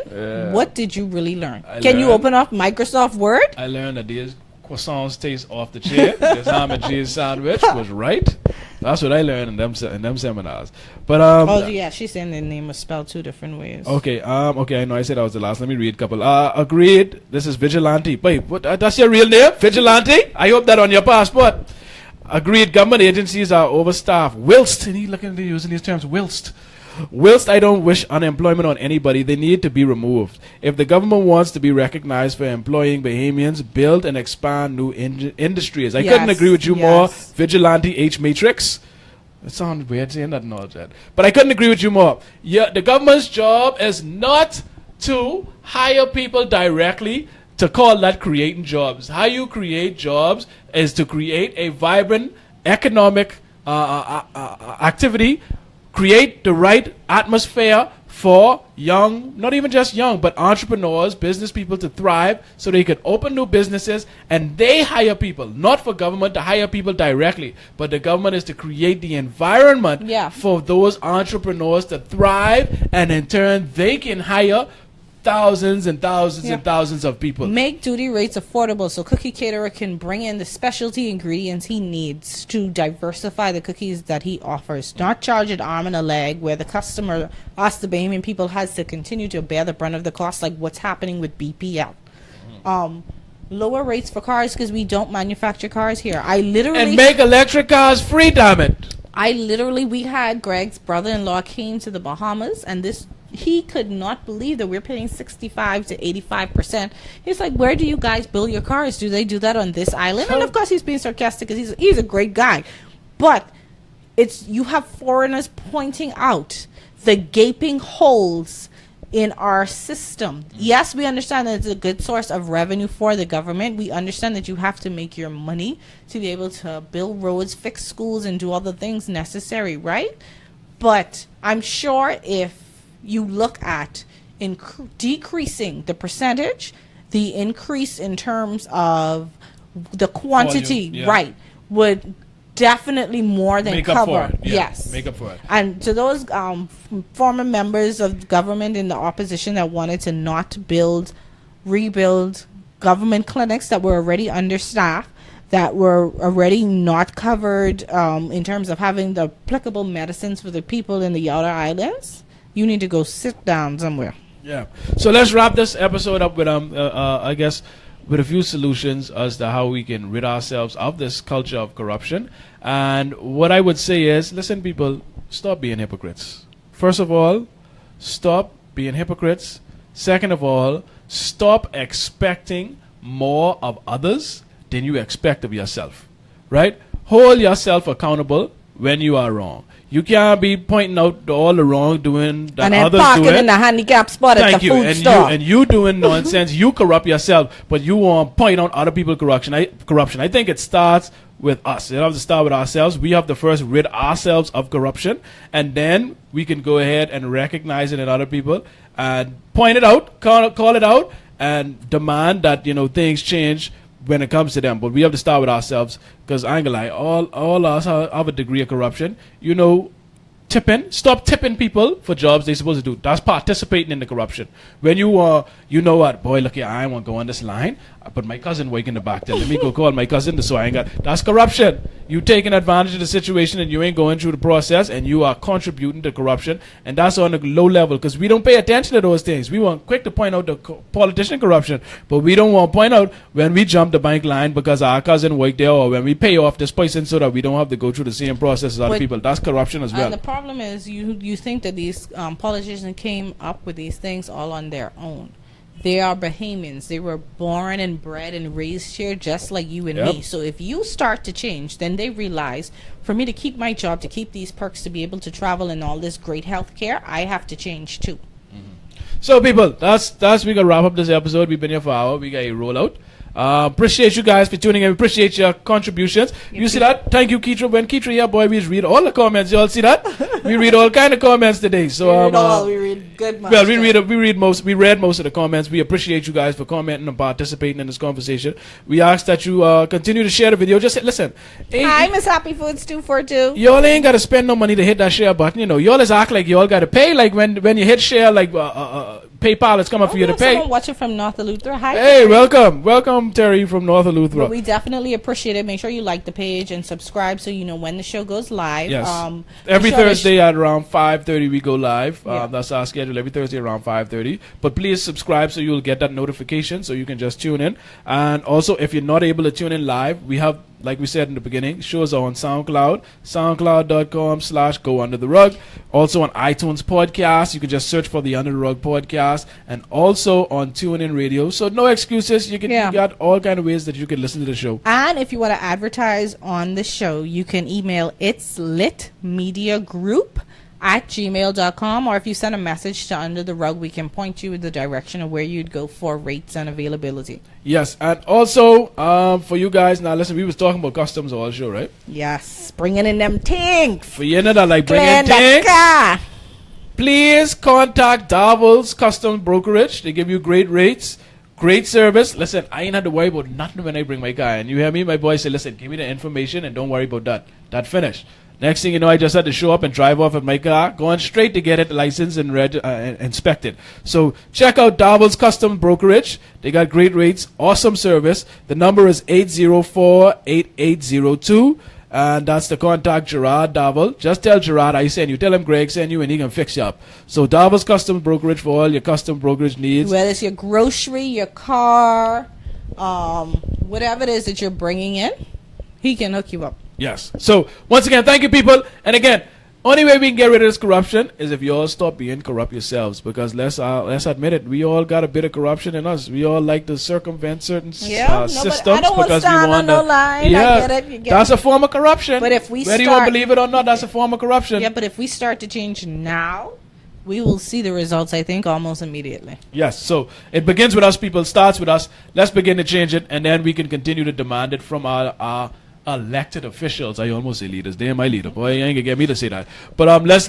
Speaker 2: What did you really learn? Can you open up Microsoft Word?
Speaker 3: I learned that these croissants taste off the chair. This ham and cheese sandwich was right. That's what I learned in them seminars. But
Speaker 2: Oh yeah, she's saying the name was spelled 2 different ways.
Speaker 3: okay, okay, I know I said that was the last. Let me read a couple. Agreed. This is Vigilante. Wait, what? That's your real name? Vigilante? I hope that on your passport. Agreed. Government agencies are overstaffed. Whilst, and he looking at using these terms. Whilst I don't wish unemployment on anybody, they need to be removed. If the government wants to be recognized for employing Bahamians, build and expand new industries. I couldn't agree with you more. Vigilante H Matrix. It sounds weird saying that, no, Jed. But I couldn't agree with you more. Yeah, the government's job is not to hire people directly, to call that creating jobs. How you create jobs is to create a vibrant economic activity, create the right atmosphere for young, not even just young, but entrepreneurs, business people to thrive so they could open new businesses and they hire people, not for government to hire people directly, but the government is to create the environment for those entrepreneurs to thrive, and in turn they can hire thousands and thousands and thousands of people.
Speaker 2: Make duty rates affordable so Cookie Caterer can bring in the specialty ingredients he needs to diversify the cookies that he offers. Not charge an arm and a leg where the customer, us the Bahamian people, has to continue to bear the brunt of the cost, like what's happening with BPL. Lower rates for cars because we don't manufacture cars here. And
Speaker 3: make electric cars free, damn it.
Speaker 2: We had Greg's brother-in-law came to the Bahamas, and he could not believe that we're paying 65 to 85%. He's like, where do you guys build your cars? Do they do that on this island? And of course he's being sarcastic because he's a great guy. But you have foreigners pointing out the gaping holes in our system. Yes, we understand that it's a good source of revenue for the government. We understand that you have to make your money to be able to build roads, fix schools, and do all the things necessary, right? But I'm sure if you look at decreasing the percentage, the increase in terms of the quantity,
Speaker 3: volume,
Speaker 2: would definitely more than
Speaker 3: make up
Speaker 2: cover.
Speaker 3: For it. Yeah,
Speaker 2: yes,
Speaker 3: make up for it.
Speaker 2: And to those former members of government in the opposition that wanted to not rebuild government clinics that were already understaffed, that were already not covered in terms of having the applicable medicines for the people in the outer islands, you need to go sit down somewhere.
Speaker 3: Yeah. So let's wrap this episode up with I guess with a few solutions as to how we can rid ourselves of this culture of corruption. And what I would say is, listen, people, stop being hypocrites. First of all, stop being hypocrites. Second of all, stop expecting more of others than you expect of yourself. Right? Hold yourself accountable when you are wrong. You can't be pointing out all the wrongdoing that others do.
Speaker 2: And in the handicap spot at the food store.
Speaker 3: And you doing nonsense. You corrupt yourself, but you want to point out other people's corruption. I think it starts with us. It has to start with ourselves. We have to first rid ourselves of corruption, and then we can go ahead and recognize it in other people and point it out, call it out, and demand that things change when it comes to them. But we have to start with ourselves, because I ain't gonna lie, all us have a degree of corruption. Stop tipping people for jobs they're supposed to do. That's participating in the corruption. When you know what, boy, look here, I want to go on this line, but my cousin working in the back there. Let me go call my cousin, so I ain't got. That's corruption. You taking advantage of the situation and you ain't going through the process, and you are contributing to corruption, and that's on a low level, because we don't pay attention to those things. We want quick to point out the politician corruption, but we don't want to point out when we jump the bank line because our cousin worked there, or when we pay off this person so that we don't have to go through the same process as other people. That's corruption as well.
Speaker 2: And the problem is you think that these politicians came up with these things all on their own. They are Bahamians. They were born and bred and raised here just like you and me. So if you start to change, then they realize, for me to keep my job, to keep these perks, to be able to travel and all this great health care, I have to change too.
Speaker 3: So people, that's we gonna wrap up this episode. We've been here for an hour. We got a rollout. Appreciate you guys for tuning in. Appreciate your contributions. You see that? Thank you, Keithra. When Keithra here, boy, we read all the comments. You all see that? We read all kind of comments today. So
Speaker 2: we read good.
Speaker 3: Well, we read most of the comments. We appreciate you guys for commenting and participating in this conversation. We ask that you continue to share the video. Just listen.
Speaker 2: Hi, Miss Happy Foods 242.
Speaker 3: Y'all ain't gotta spend no money to hit that share button. Y'all just act like y'all gotta pay. Like when you hit share, like PayPal is coming for you to pay.
Speaker 2: Someone watching from North LaKeithra. Hi.
Speaker 3: Hey, welcome Terry from North LaKeithra.
Speaker 2: But we definitely appreciate it. Make sure you like the page and subscribe so you know when the show goes live.
Speaker 3: Yes. Every Thursday at around 5:30 we go live. That's our schedule. Every Thursday around 5:30. But please subscribe so you'll get that notification so you can just tune in. And also, if you're not able to tune in live, we have, like we said in the beginning, shows are on SoundCloud, soundcloud.com/GoUnderTheRug. Also on iTunes podcast, you can just search for the Under the Rug podcast, and also on TuneIn Radio. So no excuses. You got all kind of ways that you can listen to the show.
Speaker 2: And if you want to advertise on the show, you can email itslitmediagroup@gmail.com, or if you send a message to Under the Rug, we can point you in the direction of where you'd go for rates and availability.
Speaker 3: Yes, and also for you guys, now listen, we was talking about customs all show, right?
Speaker 2: Yes, bringing in them things.
Speaker 3: For you know that, like bringing things. Please contact Darvel's Customs Brokerage. They give you great rates, great service. Listen, I ain't had to worry about nothing when I bring my car. And you hear me? My boy said, listen, give me the information and don't worry about that. That finished. Next thing you know, I just had to show up and drive off with my car, going straight to get it licensed and inspected. So check out Darvel's Customs Brokerage. They got great rates, awesome service. The number is 804-8802. And that's to contact Gerard Darvel. Just tell Gerard I sent you. Tell him Greg sent you and he can fix you up. So Darvel's Customs Brokerage for all your custom brokerage needs.
Speaker 2: Whether it's your grocery, your car, whatever it is that you're bringing in, he can hook you up.
Speaker 3: Yes. So once again, thank you, people. And again, only way we can get rid of this corruption is if you all stop being corrupt yourselves. Because let's admit it, we all got a bit of corruption in us. We all like to circumvent certain systems
Speaker 2: I don't
Speaker 3: because we want
Speaker 2: no line.
Speaker 3: Yeah,
Speaker 2: I get it. You get
Speaker 3: that's a form of corruption.
Speaker 2: But if we
Speaker 3: whether you believe it or not, that's a form of corruption.
Speaker 2: Yeah, but if we start to change now, we will see the results, I think, almost immediately.
Speaker 3: Yes. So it begins with us, people. Starts with us. Let's begin to change it, and then we can continue to demand it from our elected officials. I almost say leaders. They are my leader. Boy, you ain't gonna get me to say that. But let's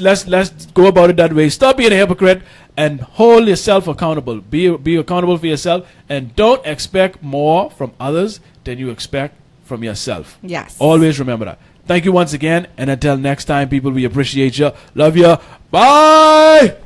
Speaker 3: go about it that way. Stop being a hypocrite and hold yourself accountable. Be accountable for yourself, and don't expect more from others than you expect from yourself.
Speaker 2: Yes.
Speaker 3: Always remember that. Thank you once again, and until next time, people, we appreciate you. Love you. Bye.